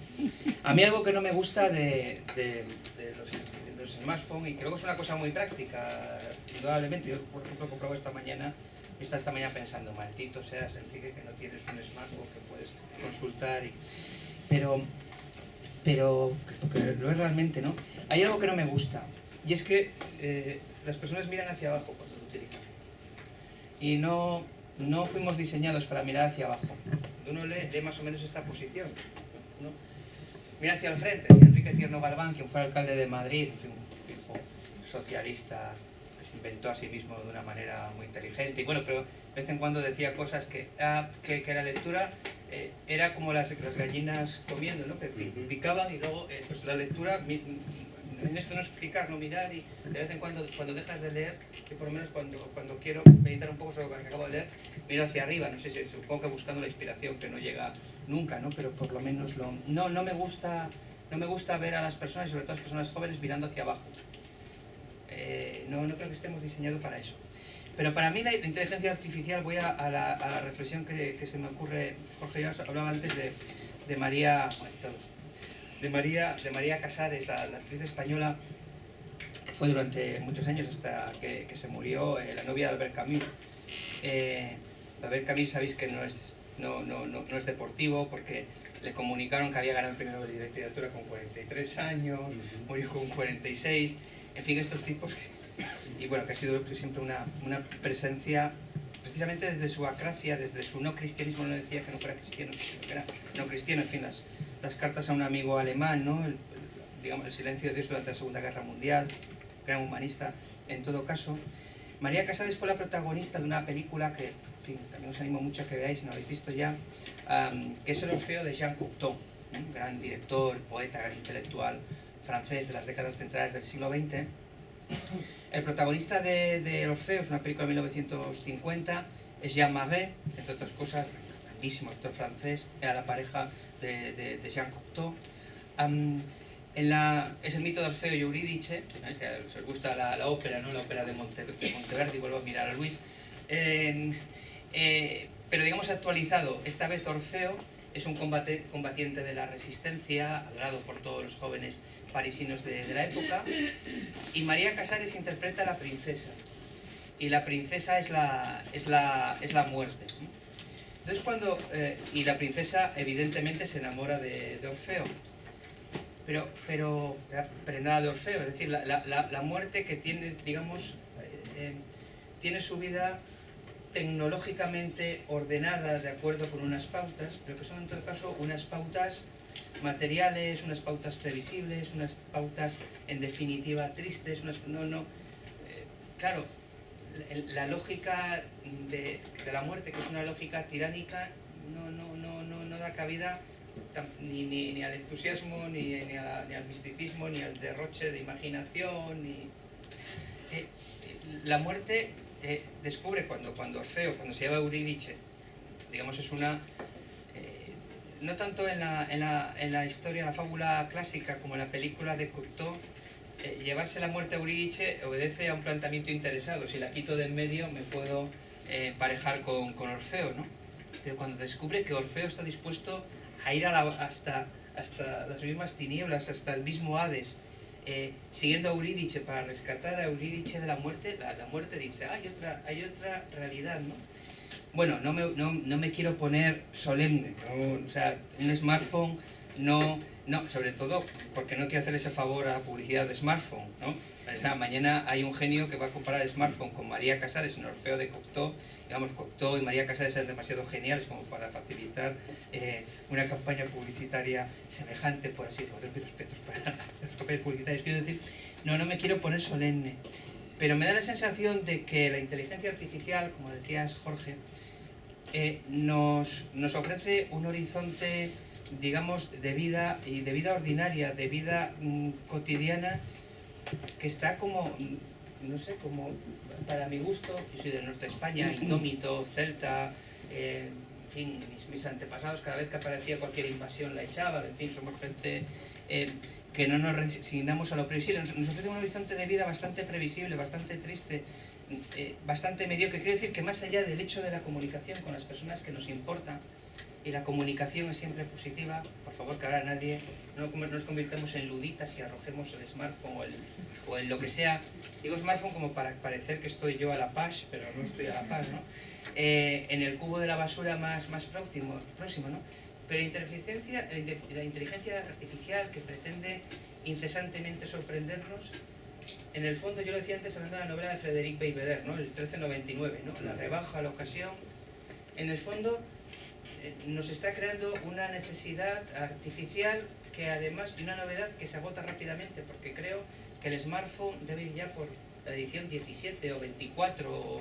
A mí algo que no me gusta de los smartphones, y creo que es una cosa muy práctica, indudablemente. Yo, por ejemplo, compro esta mañana pensando, maldito seas, Enrique, que no tienes un smartphone que puedes consultar. Pero porque lo es realmente, ¿no? Hay algo que no me gusta, y es que las personas miran hacia abajo cuando lo utilizan. Y no fuimos diseñados para mirar hacia abajo. Uno lee más o menos esta posición, ¿no? Mira hacia el frente. Enrique Tierno Galván, quien fue alcalde de Madrid, un hijo socialista, que se inventó a sí mismo de una manera muy inteligente. Y bueno, pero de vez en cuando decía cosas que la lectura era como las gallinas comiendo, ¿no? Que picaban y luego pues la lectura, en esto no es picar, no mirar, y de vez en cuando dejas de leer, yo por lo menos cuando quiero meditar un poco sobre lo que acabo de leer, miro hacia arriba, no sé si supongo que buscando la inspiración que no llega nunca, ¿no? Pero por lo menos no me gusta ver a las personas, y sobre todo a las personas jóvenes, mirando hacia abajo. No creo que estemos diseñados para eso. Pero para mí la inteligencia artificial, voy a la reflexión que se me ocurre. Jorge ya hablaba antes de María, de María Casares, la actriz española. Fue durante muchos años hasta que se murió, la novia de Albert Camus. Albert Camus, sabéis que no es deportivo, porque le comunicaron que había ganado el premio Nobel de Literatura con 43 años, murió con 46, en fin, estos tipos y bueno, que ha sido siempre una presencia, precisamente desde su acracia, desde su no cristianismo. No decía que no fuera cristiano, sino que era no cristiano. En fin, las cartas a un amigo alemán, ¿no? Digamos, el silencio de Dios durante la Segunda Guerra Mundial, gran humanista. En todo caso, María Casares fue la protagonista de una película que, en fin, también os animo mucho a que veáis, si no lo habéis visto ya, que es El Orfeo, de Jean Cocteau, un gran director, poeta, gran intelectual francés de las décadas centrales del siglo XX. El protagonista de El Orfeo, es una película de 1950, es Jean Marais, entre otras cosas, grandísimo actor francés, era la pareja de Jean Cocteau. Es el mito de Orfeo y Eurídice, si os gusta la ópera, ¿no? La ópera de Monteverdi, vuelvo a mirar a Luis. Pero digamos actualizado, esta vez Orfeo es un combatiente de la resistencia, adorado por todos los jóvenes parisinos de la época, y María Casares interpreta a la princesa, y la princesa es la muerte. Entonces y la princesa evidentemente se enamora de Orfeo, pero nada de Orfeo, es decir, la muerte, que tiene, digamos, tiene su vida tecnológicamente ordenada de acuerdo con unas pautas, pero que son en todo caso unas pautas materiales, unas pautas previsibles, unas pautas en definitiva tristes, claro, la lógica de la muerte, que es una lógica tiránica, no da cabida ni al entusiasmo, ni al misticismo, ni al derroche de imaginación. La muerte descubre cuando Orfeo, cuando se lleva a Eurídice, digamos, es una... no tanto en la historia, en la fábula clásica, como en la película de Cocteau, llevarse la muerte a Eurídice obedece a un planteamiento interesado. Si la quito de en medio, me puedo emparejar con Orfeo, ¿no? Pero cuando descubre que Orfeo está dispuesto a ir hasta las mismas tinieblas, hasta el mismo Hades, siguiendo a Eurídice para rescatar a Eurídice de la muerte, la muerte dice, hay otra realidad, ¿no? Bueno, no me quiero poner solemne, ¿no? O sea, un smartphone no, sobre todo porque no quiero hacer ese favor a la publicidad de smartphone, ¿no? O sea, mañana hay un genio que va a comparar el smartphone con María Casares en Orfeo de Cocteau. Digamos, Cocteau y María Casares eran demasiado geniales como para facilitar una campaña publicitaria semejante, por así decirlo. Otros respetos para las campañas publicitarias. Quiero decir, no me quiero poner solemne, pero me da la sensación de que la inteligencia artificial, como decías, Jorge, nos ofrece un horizonte, digamos, de vida ordinaria, de vida cotidiana, que está como, no sé, como para mi gusto. Yo soy del norte de España, indómito, celta, en fin, mis antepasados, cada vez que aparecía cualquier invasión la echaban, en fin, somos gente que no nos resignamos a lo previsible. Nos ofrece un horizonte de vida bastante previsible, bastante triste, bastante mediocre. Quiero decir que más allá del hecho de la comunicación con las personas que nos importan, y la comunicación es siempre positiva, por favor, que ahora no nos convirtamos en luditas y arrojemos el smartphone o en lo que sea. Digo smartphone como para parecer que estoy yo a la paz, pero no estoy a la paz, ¿no? En el cubo de la basura más próximo, ¿no? Pero la inteligencia artificial, que pretende incesantemente sorprendernos, en el fondo, yo lo decía antes hablando de la novela de Frédéric Beigbeder, ¿no? El 1399, ¿no? La rebaja, la ocasión. En el fondo nos está creando una necesidad artificial que además, y una novedad que se agota rápidamente, porque creo que el smartphone debe ir ya por la edición 17 o 24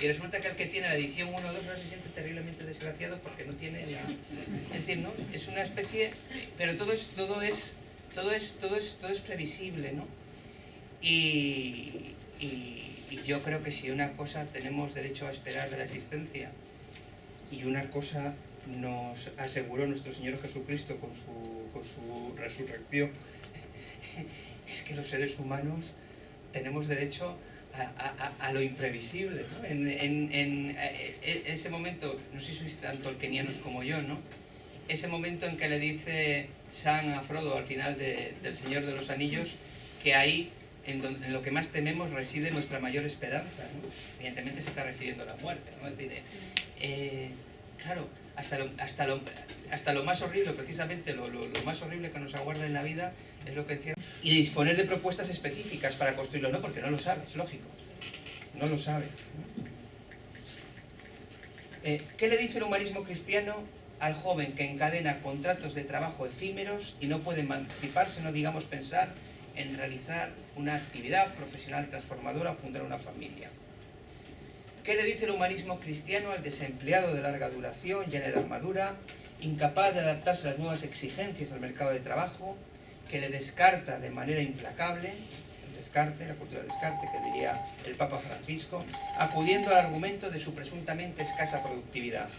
Y resulta que el que tiene la edición 1 o 2 ahora se siente terriblemente desgraciado porque no tiene la... Es decir, ¿no? Es una especie... Pero todo es previsible, ¿no? Y yo creo que si una cosa tenemos derecho a esperar de la existencia y una cosa nos aseguró nuestro Señor Jesucristo con su resurrección, es que los seres humanos tenemos derecho a lo imprevisible, ¿no? En ese momento, no sé si sois tan tolkienianos como yo, ¿no? Ese momento en que le dice Sam a Frodo al final del Señor de los Anillos, que ahí, en lo que más tememos, reside nuestra mayor esperanza, ¿no? Evidentemente se está refiriendo a la muerte, ¿no? Es decir, claro, hasta lo más horrible, precisamente lo más horrible que nos aguarda en la vida es lo que encierra. Y disponer de propuestas específicas para construirlo, no, porque no lo sabe, es lógico, no lo sabe, ¿no? ¿Qué le dice el humanismo cristiano al joven que encadena contratos de trabajo efímeros y no puede emanciparse, no digamos pensar en realizar una actividad profesional transformadora o fundar una familia? ¿Qué le dice el humanismo cristiano al desempleado de larga duración, lleno de armadura, incapaz de adaptarse a las nuevas exigencias del mercado de trabajo, que le descarta de manera implacable, la cultura del descarte, que diría el Papa Francisco, acudiendo al argumento de su presuntamente escasa productividad?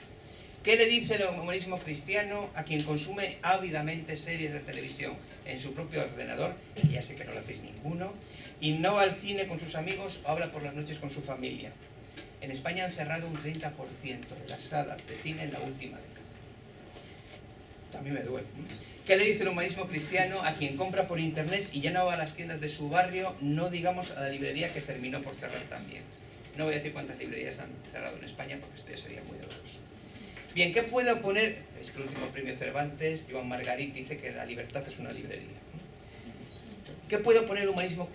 ¿Qué le dice el humanismo cristiano a quien consume ávidamente series de televisión en su propio ordenador, que ya sé que no lo hacéis ninguno, y no va al cine con sus amigos o habla por las noches con su familia? En España han cerrado un 30% de las salas de cine en la última década. A mí me duele. ¿Qué le dice el humanismo cristiano a quien compra por internet y ya no va a las tiendas de su barrio, no digamos a la librería que terminó por cerrar también? No voy a decir cuántas librerías han cerrado en España porque esto ya sería muy doloroso. Bien, ¿qué puede oponer? Es que el último premio Cervantes, Joan Margarit, dice que la libertad es una librería. ¿Qué puede oponer el humanismo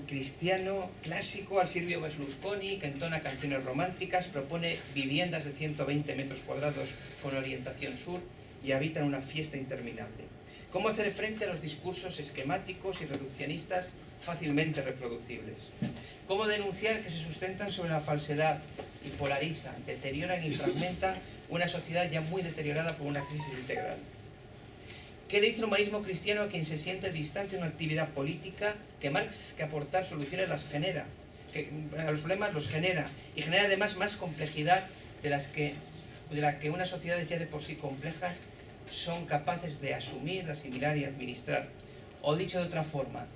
cristiano clásico al Silvio Berlusconi, que entona canciones románticas, propone viviendas de 120 metros cuadrados con orientación sur y habita en una fiesta interminable? ¿Cómo hacer frente a los discursos esquemáticos y reduccionistas fácilmente reproducibles? ¿Cómo denunciar que se sustentan sobre la falsedad y polarizan, deterioran y fragmentan una sociedad ya muy deteriorada por una crisis integral? ¿Qué le dice el humanismo cristiano a quien se siente distante de una actividad política que más que aportar soluciones las genera? Que a los problemas los genera, y genera además más complejidad de la que unas sociedades ya de por sí complejas son capaces de asumir, asimilar y administrar? O dicho de otra forma,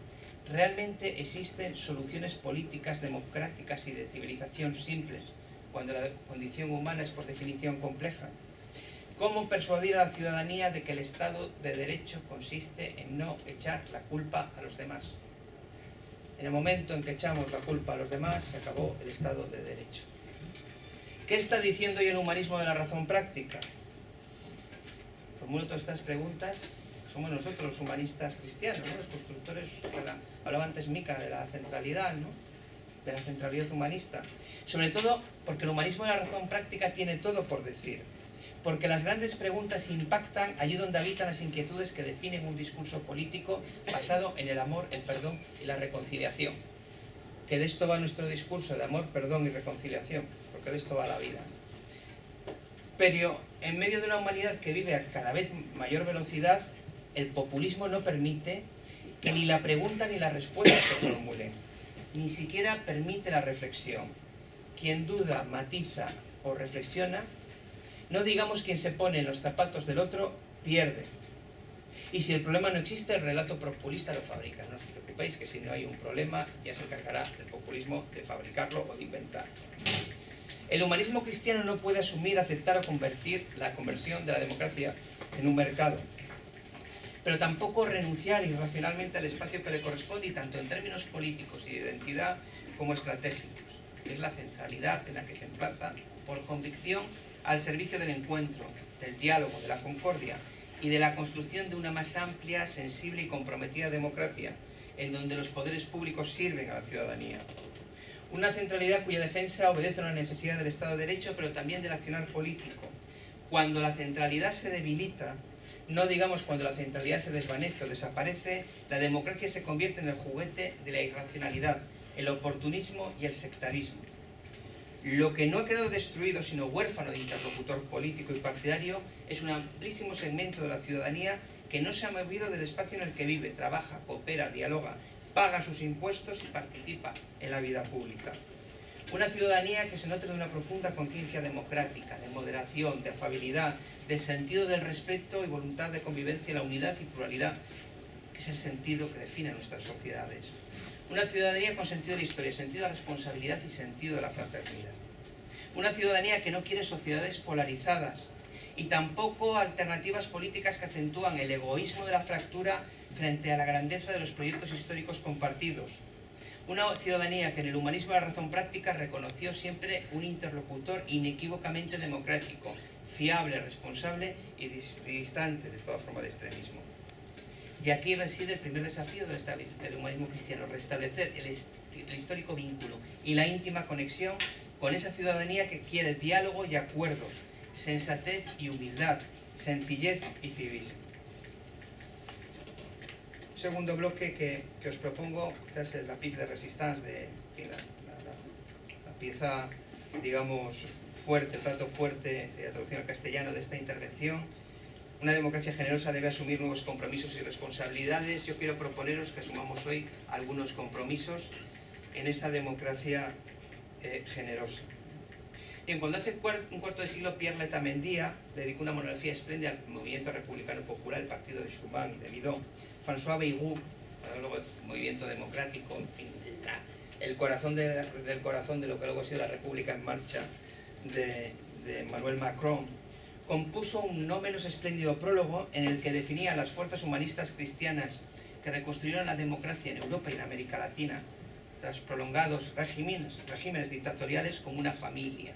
¿realmente existen soluciones políticas, democráticas y de civilización simples cuando la condición humana es por definición compleja? ¿Cómo persuadir a la ciudadanía de que el Estado de Derecho consiste en no echar la culpa a los demás? En el momento en que echamos la culpa a los demás, se acabó el Estado de Derecho. ¿Qué está diciendo hoy el humanismo de la razón práctica? Formulo todas estas preguntas. Somos nosotros los humanistas cristianos, ¿no? Los constructores, hablaba antes Mica de la centralidad, ¿no? De la centralidad humanista. Sobre todo porque el humanismo de la razón práctica tiene todo por decir. Porque las grandes preguntas impactan allí donde habitan las inquietudes que definen un discurso político basado en el amor, el perdón y la reconciliación. Que de esto va nuestro discurso, de amor, perdón y reconciliación, porque de esto va la vida. Pero en medio de una humanidad que vive a cada vez mayor velocidad, el populismo no permite que ni la pregunta ni la respuesta se formulen, ni siquiera permite la reflexión. Quien duda, matiza o reflexiona, no digamos quien se pone en los zapatos del otro, pierde. Y si el problema no existe, el relato populista lo fabrica. No os preocupéis que si no hay un problema, ya se encargará el populismo de fabricarlo o de inventar. El humanismo cristiano no puede asumir, aceptar o convertir la conversión de la democracia en un mercado. Pero tampoco renunciar irracionalmente al espacio que le corresponde, y tanto en términos políticos y de identidad como estratégicos, que es la centralidad en la que se emplaza por convicción al servicio del encuentro, del diálogo, de la concordia y de la construcción de una más amplia, sensible y comprometida democracia, en donde los poderes públicos sirven a la ciudadanía. Una centralidad cuya defensa obedece a una necesidad del Estado de Derecho, pero también del accionar político. Cuando la centralidad se debilita, no digamos cuando la centralidad se desvanece o desaparece, la democracia se convierte en el juguete de la irracionalidad, el oportunismo y el sectarismo. Lo que no ha quedado destruido, sino huérfano de interlocutor político y partidario, es un amplísimo segmento de la ciudadanía que no se ha movido del espacio en el que vive, trabaja, coopera, dialoga, paga sus impuestos y participa en la vida pública. Una ciudadanía que se nutre de una profunda conciencia democrática, de moderación, de afabilidad, de sentido del respeto y voluntad de convivencia en la unidad y pluralidad, que es el sentido que define nuestras sociedades. Una ciudadanía con sentido de historia, sentido de la responsabilidad y sentido de la fraternidad. Una ciudadanía que no quiere sociedades polarizadas y tampoco alternativas políticas que acentúan el egoísmo de la fractura frente a la grandeza de los proyectos históricos compartidos. Una ciudadanía que en el humanismo de la razón práctica reconoció siempre un interlocutor inequívocamente democrático, fiable, responsable y distante de toda forma de extremismo. Y aquí reside el primer desafío del humanismo cristiano, restablecer el histórico vínculo y la íntima conexión con esa ciudadanía que quiere diálogo y acuerdos, sensatez y humildad, sencillez y civismo. Un segundo bloque que os propongo es la pièce de résistance, la pieza, digamos, fuerte, el plato fuerte, la traducción al castellano de esta intervención. Una democracia generosa debe asumir nuevos compromisos y responsabilidades. Yo quiero proponeros que asumamos hoy algunos compromisos en esa democracia generosa. Bien, cuando hace un cuarto de siglo Pierre Letamendia le dedicó una monografía espléndida al movimiento republicano popular, el partido de Schuman y de Midon, François Bayrou, luego el movimiento democrático, en fin, el corazón del corazón de lo que luego ha sido la República en Marcha de Emmanuel Macron, compuso un no menos espléndido prólogo en el que definía a las fuerzas humanistas cristianas que reconstruyeron la democracia en Europa y en América Latina tras prolongados regímenes dictatoriales como una familia.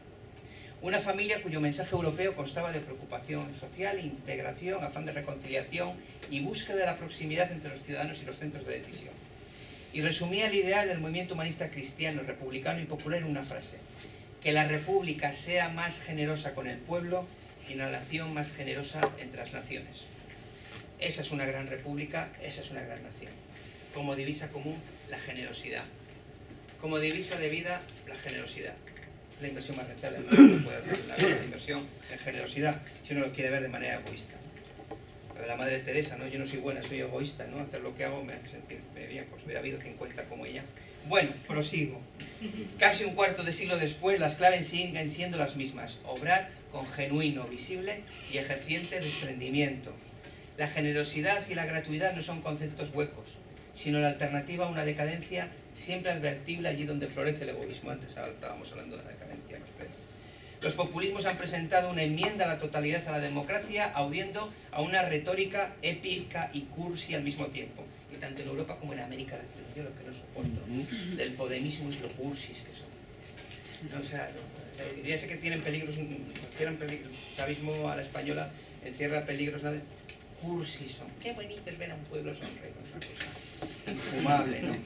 Una familia cuyo mensaje europeo constaba de preocupación social, integración, afán de reconciliación y búsqueda de la proximidad entre los ciudadanos y los centros de decisión. Y resumía el ideal del movimiento humanista cristiano, republicano y popular en una frase: que la república sea más generosa con el pueblo y la nación más generosa entre las naciones. Esa es una gran república, esa es una gran nación. Como divisa común, la generosidad. Como divisa de vida, la generosidad. La inversión más rentable, no puede hacer la inversión en generosidad si uno lo quiere ver de manera egoísta. Lo de la Madre Teresa, ¿no? Yo no soy buena, soy egoísta, ¿no? Hacer lo que hago me hace sentirme bien, pues hubiera habido 50 como ella. Bueno, prosigo. Casi un cuarto de siglo después, las claves siguen siendo las mismas: obrar con genuino, visible y ejerciente desprendimiento. La generosidad y la gratuidad no son conceptos huecos, sino la alternativa a una decadencia siempre advertible allí donde florece el egoísmo. Antes estábamos hablando de la decadencia. Los populismos han presentado una enmienda a la totalidad a la democracia, audiendo a una retórica épica y cursi al mismo tiempo. Y tanto en Europa como en América Latina. Yo lo que no soporto del podemismo es lo cursis que son. O sea, ya sé que tienen peligros, el chavismo a la española encierra peligros, nada. Cursis son. Qué bonito es ver a un pueblo sonreír. Infumable, ¿no?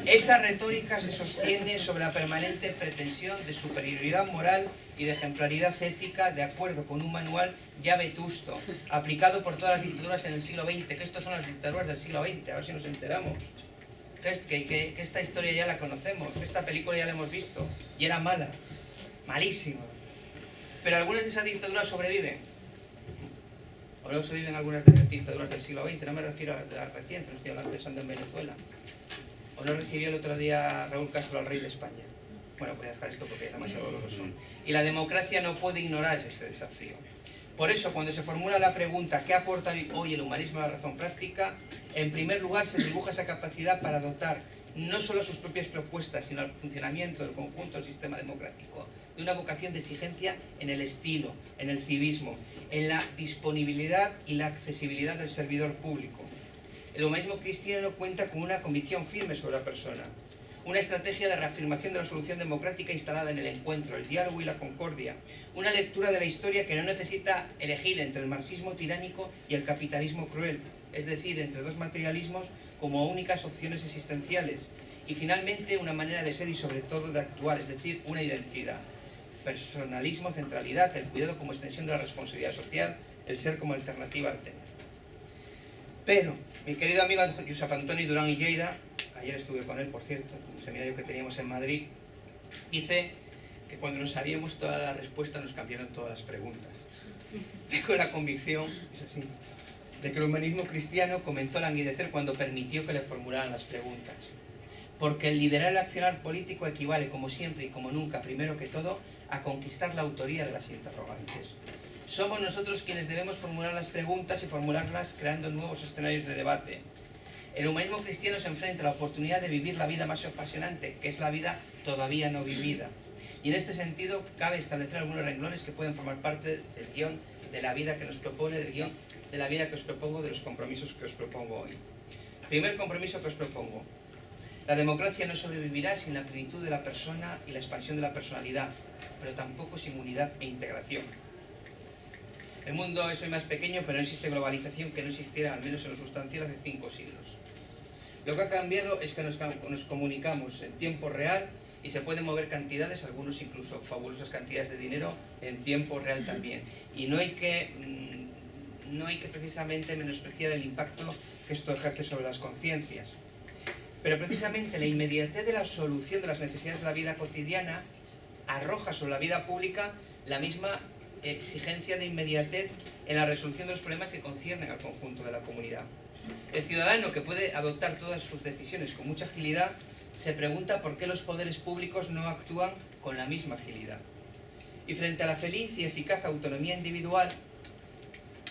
Esa retórica se sostiene sobre la permanente pretensión de superioridad moral y de ejemplaridad ética, de acuerdo con un manual ya vetusto, aplicado por todas las dictaduras en el siglo XX, que estas son las dictaduras del siglo XX, a ver si nos enteramos, que esta historia ya la conocemos, que esta película ya la hemos visto, y era mala, malísima. Pero algunas de esas dictaduras sobreviven. O no sobreviven algunas de las dictaduras del siglo XX, no me refiero a las recientes, no estoy hablando pensando en Venezuela. O no recibió el otro día Raúl Castro al rey de España. Bueno, voy a dejar esto porque es demasiado doloroso. Y la democracia no puede ignorar ese desafío. Por eso, cuando se formula la pregunta ¿qué aporta hoy el humanismo a la razón práctica?, en primer lugar se dibuja esa capacidad para dotar no solo a sus propias propuestas, sino al funcionamiento del conjunto del sistema democrático, de una vocación de exigencia en el estilo, en el civismo, en la disponibilidad y la accesibilidad del servidor público. El humanismo cristiano cuenta con una convicción firme sobre la persona, una estrategia de reafirmación de la solución democrática instalada en el encuentro, el diálogo y la concordia, una lectura de la historia que no necesita elegir entre el marxismo tiránico y el capitalismo cruel, es decir, entre dos materialismos como únicas opciones existenciales, y finalmente una manera de ser y sobre todo de actuar, es decir, una identidad. Personalismo, centralidad, el cuidado como extensión de la responsabilidad social, el ser como alternativa al tener. Pero, mi querido amigo Josep Antoni Durán i Lleida, ayer estuve con él, por cierto, en un seminario que teníamos en Madrid, dice que cuando nos sabíamos todas las respuestas nos cambiaron todas las preguntas. Tengo la convicción, es así, de que el humanismo cristiano comenzó a languidecer cuando permitió que le formularan las preguntas. Porque el liderar el accionar político equivale, como siempre y como nunca, primero que todo, a conquistar la autoría de las interrogantes. Somos nosotros quienes debemos formular las preguntas y formularlas creando nuevos escenarios de debate. El humanismo cristiano se enfrenta a la oportunidad de vivir la vida más apasionante, que es la vida todavía no vivida. Y en este sentido cabe establecer algunos renglones que pueden formar parte del guión de la vida que nos propone, del guión de la vida que os propongo, de los compromisos que os propongo hoy. Primer compromiso que os propongo. La democracia no sobrevivirá sin la plenitud de la persona y la expansión de la personalidad, pero tampoco sin unidad e integración. El mundo es hoy más pequeño, pero no existe globalización que no existiera, al menos en lo sustancial, hace 5 siglos. Lo que ha cambiado es que nos comunicamos en tiempo real y se pueden mover cantidades, algunos incluso fabulosas cantidades de dinero, en tiempo real también. Y no hay que precisamente menospreciar el impacto que esto ejerce sobre las conciencias. Pero precisamente la inmediatez de la solución de las necesidades de la vida cotidiana arroja sobre la vida pública la misma exigencia de inmediatez en la resolución de los problemas que conciernen al conjunto de la comunidad. El ciudadano, que puede adoptar todas sus decisiones con mucha agilidad, se pregunta por qué los poderes públicos no actúan con la misma agilidad. Y frente a la feliz y eficaz autonomía individual,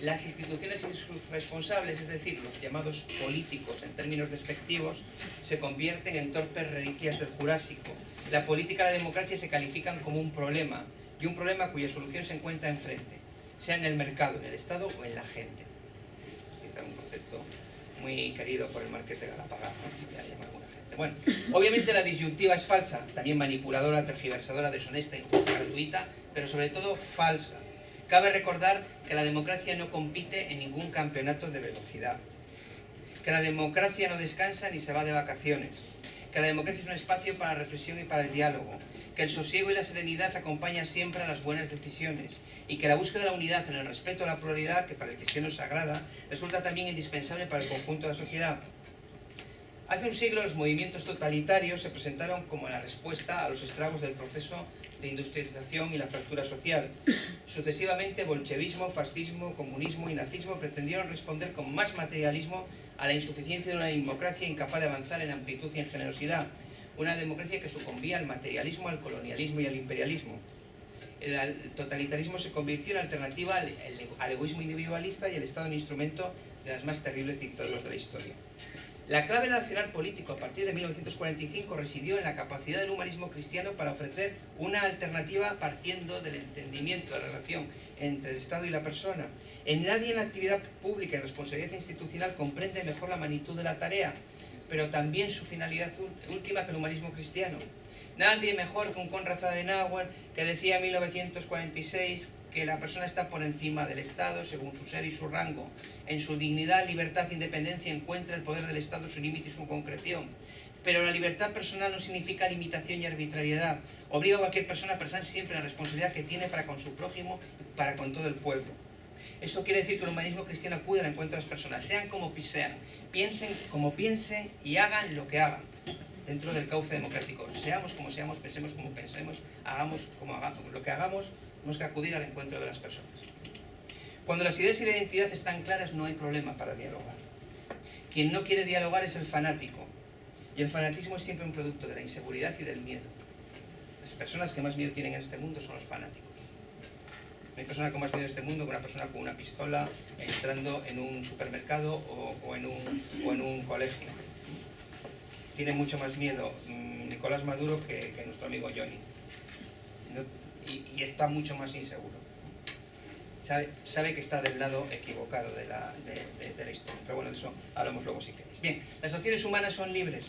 las instituciones y sus responsables, es decir, los llamados políticos en términos despectivos, se convierten en torpes reliquias del Jurásico. La política y la democracia se califican como un problema, y un problema cuya solución se encuentra enfrente, sea en el mercado, en el Estado o en la gente. Quizá un concepto muy querido por el Marqués de Galapagar, ¿no? Ya llama alguna gente. Bueno, obviamente la disyuntiva es falsa, también manipuladora, tergiversadora, deshonesta, injusta, gratuita, pero sobre todo falsa. Cabe recordar que la democracia no compite en ningún campeonato de velocidad, que la democracia no descansa ni se va de vacaciones, que la democracia es un espacio para la reflexión y para el diálogo, que el sosiego y la serenidad acompañan siempre a las buenas decisiones y que la búsqueda de la unidad en el respeto a la pluralidad, que para el cristiano es sagrada, resulta también indispensable para el conjunto de la sociedad. Hace un siglo los movimientos totalitarios se presentaron como la respuesta a los estragos del proceso de industrialización y la fractura social. Sucesivamente, bolchevismo, fascismo, comunismo y nazismo pretendieron responder con más materialismo a la insuficiencia de una democracia incapaz de avanzar en amplitud y en generosidad, una democracia que sucumbía al materialismo, al colonialismo y al imperialismo. El totalitarismo se convirtió en alternativa al egoísmo individualista y el Estado en instrumento de las más terribles dictaduras de la historia. La clave del accionar político a partir de 1945 residió en la capacidad del humanismo cristiano para ofrecer una alternativa partiendo del entendimiento de la relación entre el Estado y la persona. En nadie en la actividad pública y responsabilidad institucional comprende mejor la magnitud de la tarea, pero también su finalidad última que el humanismo cristiano. Nadie mejor que un Konrad Adenauer, que decía en 1946 que la persona está por encima del Estado según su ser y su rango. En su dignidad, libertad e independencia encuentra el poder del Estado su límite y su concreción. Pero la libertad personal no significa limitación y arbitrariedad. Obliga a cualquier persona a pensar siempre en la responsabilidad que tiene para con su prójimo y para con todo el pueblo. Eso quiere decir que el humanismo cristiano acude al encuentro de las personas, sean como sean, piensen como piensen y hagan lo que hagan, dentro del cauce democrático. Seamos como seamos, pensemos como pensemos, hagamos como hagamos, lo que hagamos, tenemos que acudir al encuentro de las personas. Cuando las ideas y la identidad están claras, no hay problema para dialogar. Quien no quiere dialogar es el fanático, y el fanatismo es siempre un producto de la inseguridad y del miedo. Las personas que más miedo tienen en este mundo son los fanáticos. No hay persona con más miedo en este mundo que una persona con una pistola entrando en un supermercado o en un colegio. Tiene mucho más miedo Nicolás Maduro que nuestro amigo Johnny. Y está mucho más inseguro. Sabe que está del lado equivocado de la historia. Pero bueno, de eso hablamos luego si queréis. Bien, las acciones humanas son libres,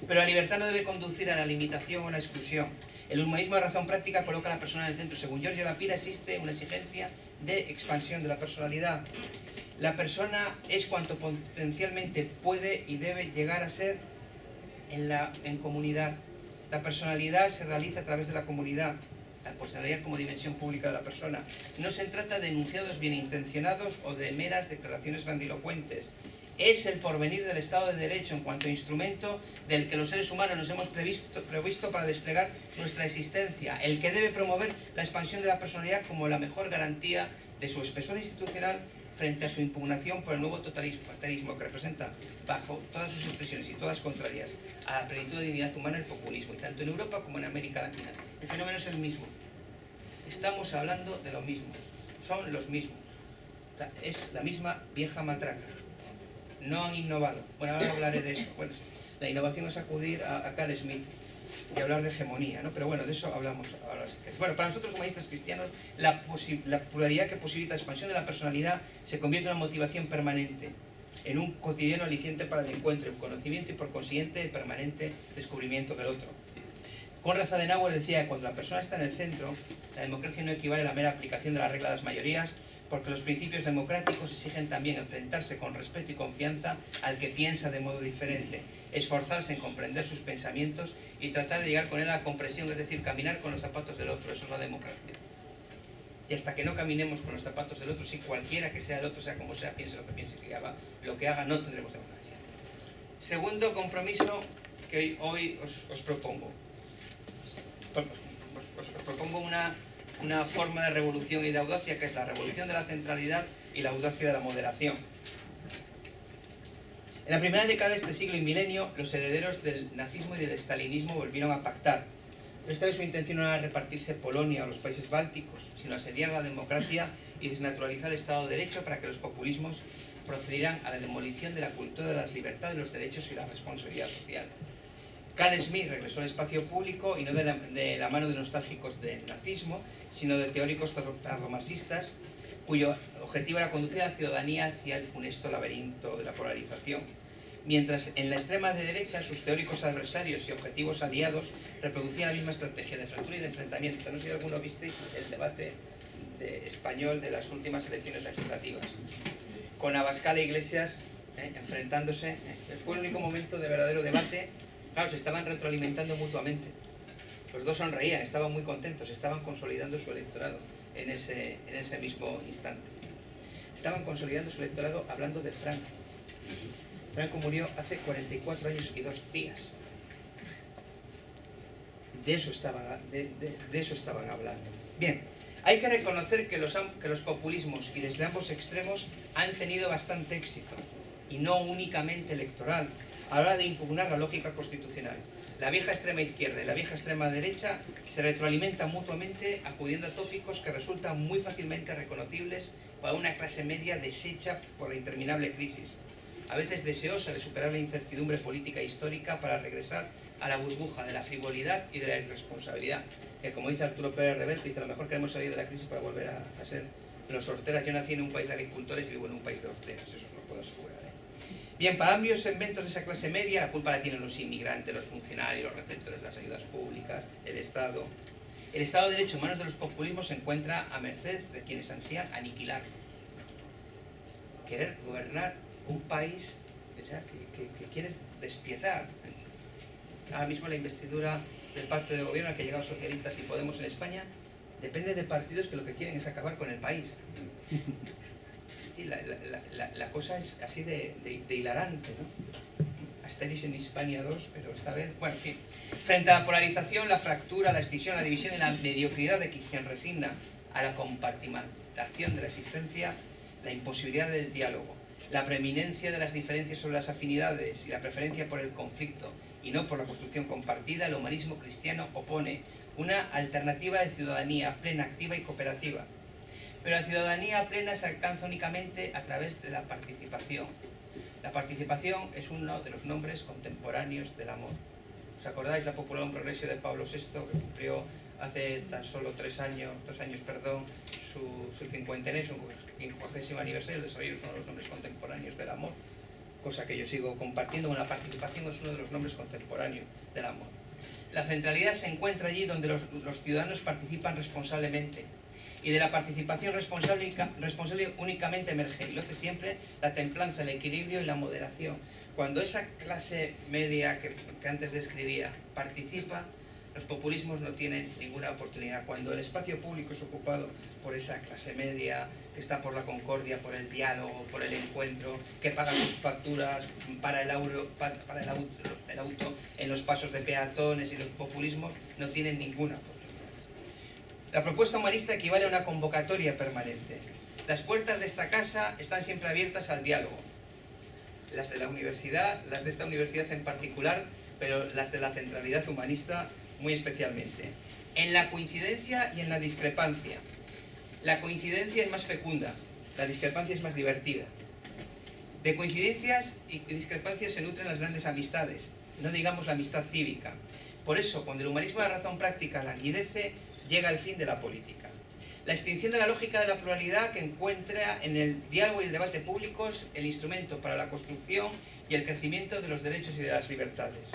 pero la libertad no debe conducir a la limitación o la exclusión. El humanismo de razón práctica coloca a la persona en el centro. Según Giorgio Lapira, existe una exigencia de expansión de la personalidad. La persona es cuanto potencialmente puede y debe llegar a ser en comunidad. La personalidad se realiza a través de la comunidad. La personalidad como dimensión pública de la persona. No se trata de enunciados bien intencionados o de meras declaraciones grandilocuentes. es el porvenir del Estado de Derecho en cuanto a instrumento del que los seres humanos nos hemos previsto para desplegar nuestra existencia, el que debe promover la expansión de la personalidad como la mejor garantía de su espesor institucional frente a su impugnación por el nuevo totalitarismo que representa, bajo todas sus expresiones y todas contrarias a la plenitud de dignidad humana, el populismo, y tanto en Europa como en América Latina. El fenómeno es el mismo. Estamos hablando de lo mismo. Son los mismos. Es la misma vieja matraca. No han innovado. Bueno, ahora hablaré de eso. Bueno, la innovación es acudir a Carl Schmitt y hablar de hegemonía, ¿no? Pero bueno, de eso hablamos ahora. Bueno, para nosotros humanistas cristianos, la pluralidad que posibilita la expansión de la personalidad se convierte en una motivación permanente, en un cotidiano aliciente para el encuentro, el conocimiento y por consiguiente el permanente descubrimiento del otro. Konrad Adenauer decía que cuando la persona está en el centro, la democracia no equivale a la mera aplicación de la regla de las mayorías, porque los principios democráticos exigen también enfrentarse con respeto y confianza al que piensa de modo diferente, esforzarse en comprender sus pensamientos y tratar de llegar con él a la comprensión, es decir, caminar con los zapatos del otro. Eso es la democracia. Y hasta que no caminemos con los zapatos del otro, si cualquiera que sea el otro, sea como sea, piense lo que piense, que haga lo que haga, no tendremos democracia. Segundo compromiso que hoy os propongo. Os propongo una forma de revolución y de audacia, que es la revolución de la centralidad y la audacia de la moderación. En la primera década de este siglo y milenio, los herederos del nazismo y del stalinismo volvieron a pactar. Pero esta vez su intención no era repartirse Polonia o los países bálticos, sino asediar la democracia y desnaturalizar el Estado de Derecho para que los populismos procedieran a la demolición de la cultura de las libertades, los derechos y la responsabilidad social. Carl Schmitt regresó al espacio público y no de la mano de nostálgicos del nazismo, sino de teóricos tardomarxistas, cuyo objetivo era conducir a la ciudadanía hacia el funesto laberinto de la polarización. Mientras en la extrema derecha sus teóricos adversarios y objetivos aliados reproducían la misma estrategia de fractura y de enfrentamiento. No sé si alguno visteis el debate español de las últimas elecciones legislativas, con Abascal e Iglesias enfrentándose. Fue el único momento de verdadero debate. Claro, se estaban retroalimentando mutuamente. Los dos sonreían, estaban muy contentos, estaban consolidando su electorado en ese mismo instante. Estaban consolidando su electorado hablando de Franco. Franco murió hace 44 años y 2 días. De eso estaban hablando. Bien, hay que reconocer que los populismos, y desde ambos extremos, han tenido bastante éxito, y no únicamente electoral, a la hora de impugnar la lógica constitucional. La vieja extrema izquierda y la vieja extrema derecha se retroalimentan mutuamente acudiendo a tópicos que resultan muy fácilmente reconocibles para una clase media deshecha por la interminable crisis, a veces deseosa de superar la incertidumbre política e histórica para regresar a la burbuja de la frivolidad y de la irresponsabilidad, que, como dice Arturo Pérez Reverte, dice: a lo mejor queremos salir de la crisis para volver a ser los horteras. Yo nací en un país de agricultores y vivo en un país de horteras, eso os lo puedo asegurar. Bien, para ambos segmentos de esa clase media, la culpa la tienen los inmigrantes, los funcionarios, los receptores de las ayudas públicas, el Estado. El Estado de Derecho en manos de los populismos se encuentra a merced de quienes ansían aniquilarlo. Querer gobernar un país, o sea, que quiere despiezar. Ahora mismo la investidura del pacto de gobierno al que han llegado socialistas y Podemos en España depende de partidos que lo que quieren es acabar con el país. Sí, la cosa es así de hilarante, ¿no? Asteris en Hispania 2, pero esta vez... Bueno, en fin. Frente a la polarización, la fractura, la escisión, la división y la mediocridad de quien resigna a la compartimentación de la existencia, la imposibilidad del diálogo, la preeminencia de las diferencias sobre las afinidades y la preferencia por el conflicto y no por la construcción compartida, el humanismo cristiano opone una alternativa de ciudadanía plena, activa y cooperativa. Pero la ciudadanía plena se alcanza únicamente a través de la participación. La participación es uno de los nombres contemporáneos del amor. ¿Os acordáis la popular progresio de Pablo VI, que cumplió hace tan solo 2 años, su cincuentenario, su 50º aniversario? El desarrollo es uno de los nombres contemporáneos del amor, cosa que yo sigo compartiendo. Bueno, la participación es uno de los nombres contemporáneos del amor. La centralidad se encuentra allí donde los ciudadanos participan responsablemente, y de la participación responsable únicamente emerge, y lo hace siempre, la templanza, el equilibrio y la moderación. Cuando esa clase media que antes describía participa, Los populismos no tienen ninguna oportunidad. Cuando el espacio público es ocupado por esa clase media que está por la concordia, por el diálogo, por el encuentro, que paga sus facturas para el auto en los pasos de peatones, y los populismos no tienen ninguna oportunidad. La propuesta humanista equivale a una convocatoria permanente. Las puertas de esta casa están siempre abiertas al diálogo. Las de la universidad, las de esta universidad en particular, pero las de la centralidad humanista muy especialmente. En la coincidencia y en la discrepancia. La coincidencia es más fecunda, la discrepancia es más divertida. De coincidencias y discrepancias se nutren las grandes amistades, no digamos la amistad cívica. Por eso, cuando el humanismo de la razón práctica languidece, llega el fin de la política. La extinción de la lógica de la pluralidad que encuentra en el diálogo y el debate públicos el instrumento para la construcción y el crecimiento de los derechos y de las libertades.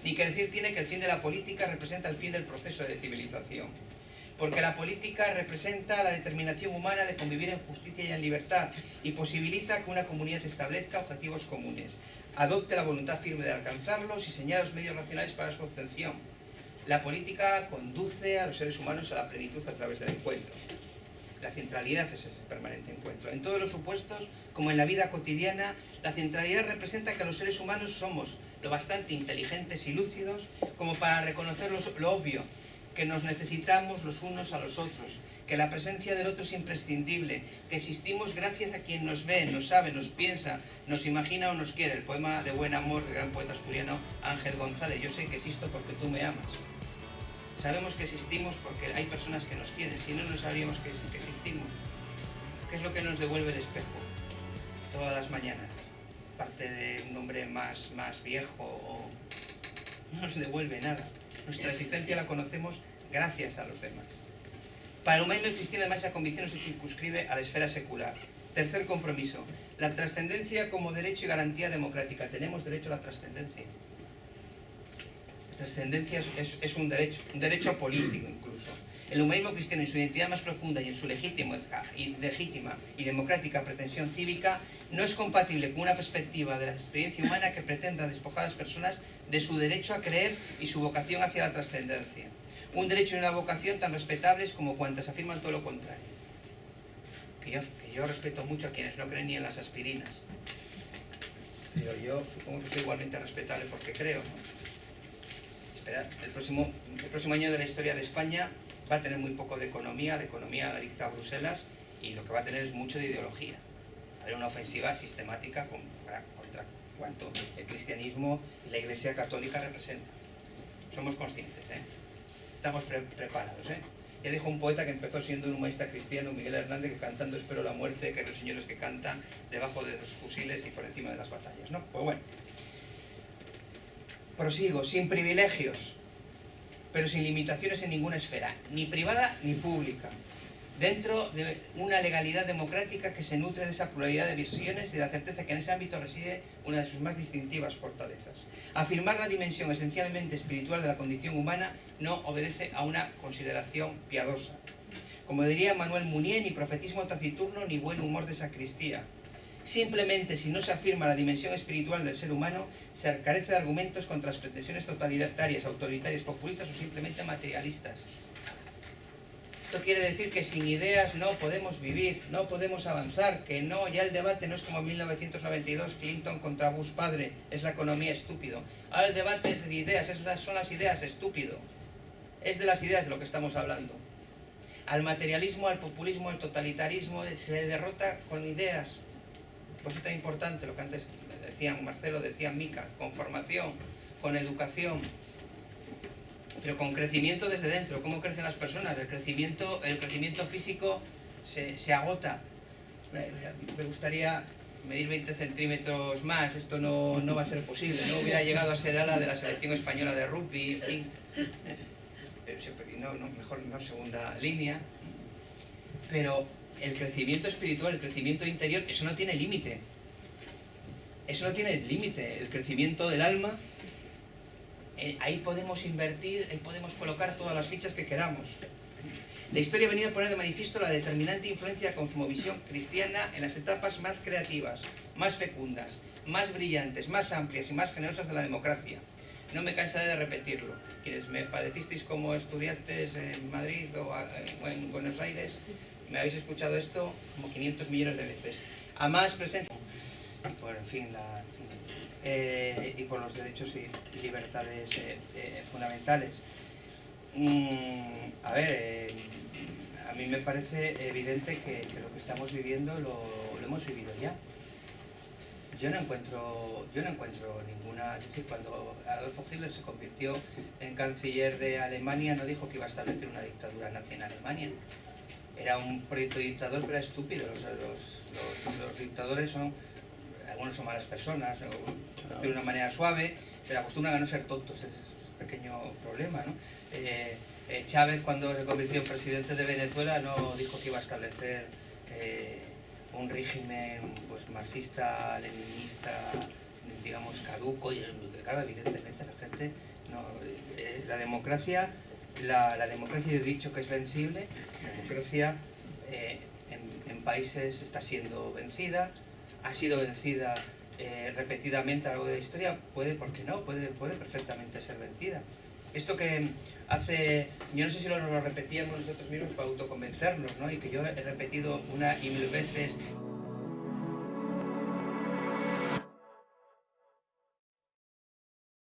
Ni que decir tiene que el fin de la política representa el fin del proceso de civilización. Porque la política representa la determinación humana de convivir en justicia y en libertad y posibilita que una comunidad establezca objetivos comunes, adopte la voluntad firme de alcanzarlos y señale los medios racionales para su obtención. La política conduce a los seres humanos a la plenitud a través del encuentro. La centralidad es ese permanente encuentro. En todos los supuestos, como en la vida cotidiana, la centralidad representa que los seres humanos somos lo bastante inteligentes y lúcidos como para reconocer lo obvio, que nos necesitamos los unos a los otros, que la presencia del otro es imprescindible, que existimos gracias a quien nos ve, nos sabe, nos piensa, nos imagina o nos quiere. El poema de Buen Amor del gran poeta asturiano Ángel González. Yo sé que existo porque tú me amas. Sabemos que existimos porque hay personas que nos quieren, si no, no sabríamos que existimos. ¿Qué es lo que nos devuelve el espejo todas las mañanas? Parte de un hombre más viejo, o no nos devuelve nada. Nuestra existencia la conocemos gracias a los demás. Para el humanismo cristiano, además, esa convicción no se circunscribe a la esfera secular. Tercer compromiso, la trascendencia como derecho y garantía democrática. Tenemos derecho a la trascendencia. La trascendencia es un derecho político incluso. El humanismo cristiano, en su identidad más profunda y en su legítima y democrática pretensión cívica, no es compatible con una perspectiva de la experiencia humana que pretenda despojar a las personas de su derecho a creer y su vocación hacia la trascendencia. Un derecho y una vocación tan respetables como cuantas afirman todo lo contrario. Que yo respeto mucho a quienes no creen ni en las aspirinas. Pero yo supongo que soy igualmente respetable porque creo, ¿no? Espera, el próximo año de la historia de España va a tener muy poco de economía, la economía la dicta Bruselas, y lo que va a tener es mucho de ideología. Va a haber una ofensiva sistemática contra cuanto el cristianismo y la Iglesia católica representan. Somos conscientes, ¿eh? Estamos preparados, ¿eh? Ya dijo un poeta que empezó siendo un humanista cristiano, Miguel Hernández, que cantando espero la muerte, que los señores que cantan debajo de los fusiles y por encima de las batallas, ¿no? Pues bueno. Prosigo, sin privilegios, pero sin limitaciones en ninguna esfera, ni privada ni pública, dentro de una legalidad democrática que se nutre de esa pluralidad de visiones y de la certeza que en ese ámbito reside una de sus más distintivas fortalezas. Afirmar la dimensión esencialmente espiritual de la condición humana no obedece a una consideración piadosa. Como diría Manuel Munier, ni profetismo taciturno ni buen humor de sacristía. Simplemente, si no se afirma la dimensión espiritual del ser humano, se carece de argumentos contra las pretensiones totalitarias, autoritarias, populistas o simplemente materialistas. Esto quiere decir que sin ideas no podemos vivir, no podemos avanzar, que no, ya el debate no es como en 1992, Clinton contra Bush padre, es la economía, estúpido. Ahora el debate es de ideas, son las ideas, estúpido. Es de las ideas de lo que estamos hablando. Al materialismo, al populismo, al totalitarismo se le derrota con ideas. Por eso es tan importante lo que antes decían Marcelo, decían Mica, con formación, con educación, pero con crecimiento desde dentro. ¿Cómo crecen las personas? El crecimiento físico se agota. Me gustaría medir 20 centímetros más, esto no va a ser posible. No hubiera llegado a ser ala de la selección española de rugby, en fin. Pero mejor no segunda línea. Pero el crecimiento espiritual, el crecimiento interior, eso no tiene límite. Eso no tiene límite. El crecimiento del alma, ahí podemos invertir, ahí podemos colocar todas las fichas que queramos. La historia ha venido a poner de manifiesto la determinante influencia de la cosmovisión cristiana en las etapas más creativas, más fecundas, más brillantes, más amplias y más generosas de la democracia. no me cansaré de repetirlo. Quienes me padecisteis como estudiantes en Madrid o en Buenos Aires, me habéis escuchado esto como 500 millones de veces. A más presencia y por, en fin, y por los derechos y libertades fundamentales. A ver, a mí me parece evidente que lo que estamos viviendo lo hemos vivido ya. Yo no encuentro ninguna... Es decir, cuando Adolfo Hitler se convirtió en canciller de Alemania, no dijo que iba a establecer una dictadura nazi en Alemania. Era un proyecto dictador, pero era estúpido. Los dictadores son... Algunos son malas personas, de una manera suave, pero acostumbran a no ser tontos, es un pequeño problema, ¿no? Chávez, cuando se convirtió en presidente de Venezuela, no dijo que iba a establecer un régimen pues, marxista, leninista, digamos, caduco, y claro, evidentemente la gente... No, la democracia yo he dicho que es vencible, la democracia en países está siendo vencida, ha sido vencida repetidamente a lo largo de la historia, ¿por qué no? Puede perfectamente ser vencida. Esto que hace, yo no sé si lo repetíamos nosotros mismos para autoconvencernos, ¿no? Y que yo he repetido una y mil veces.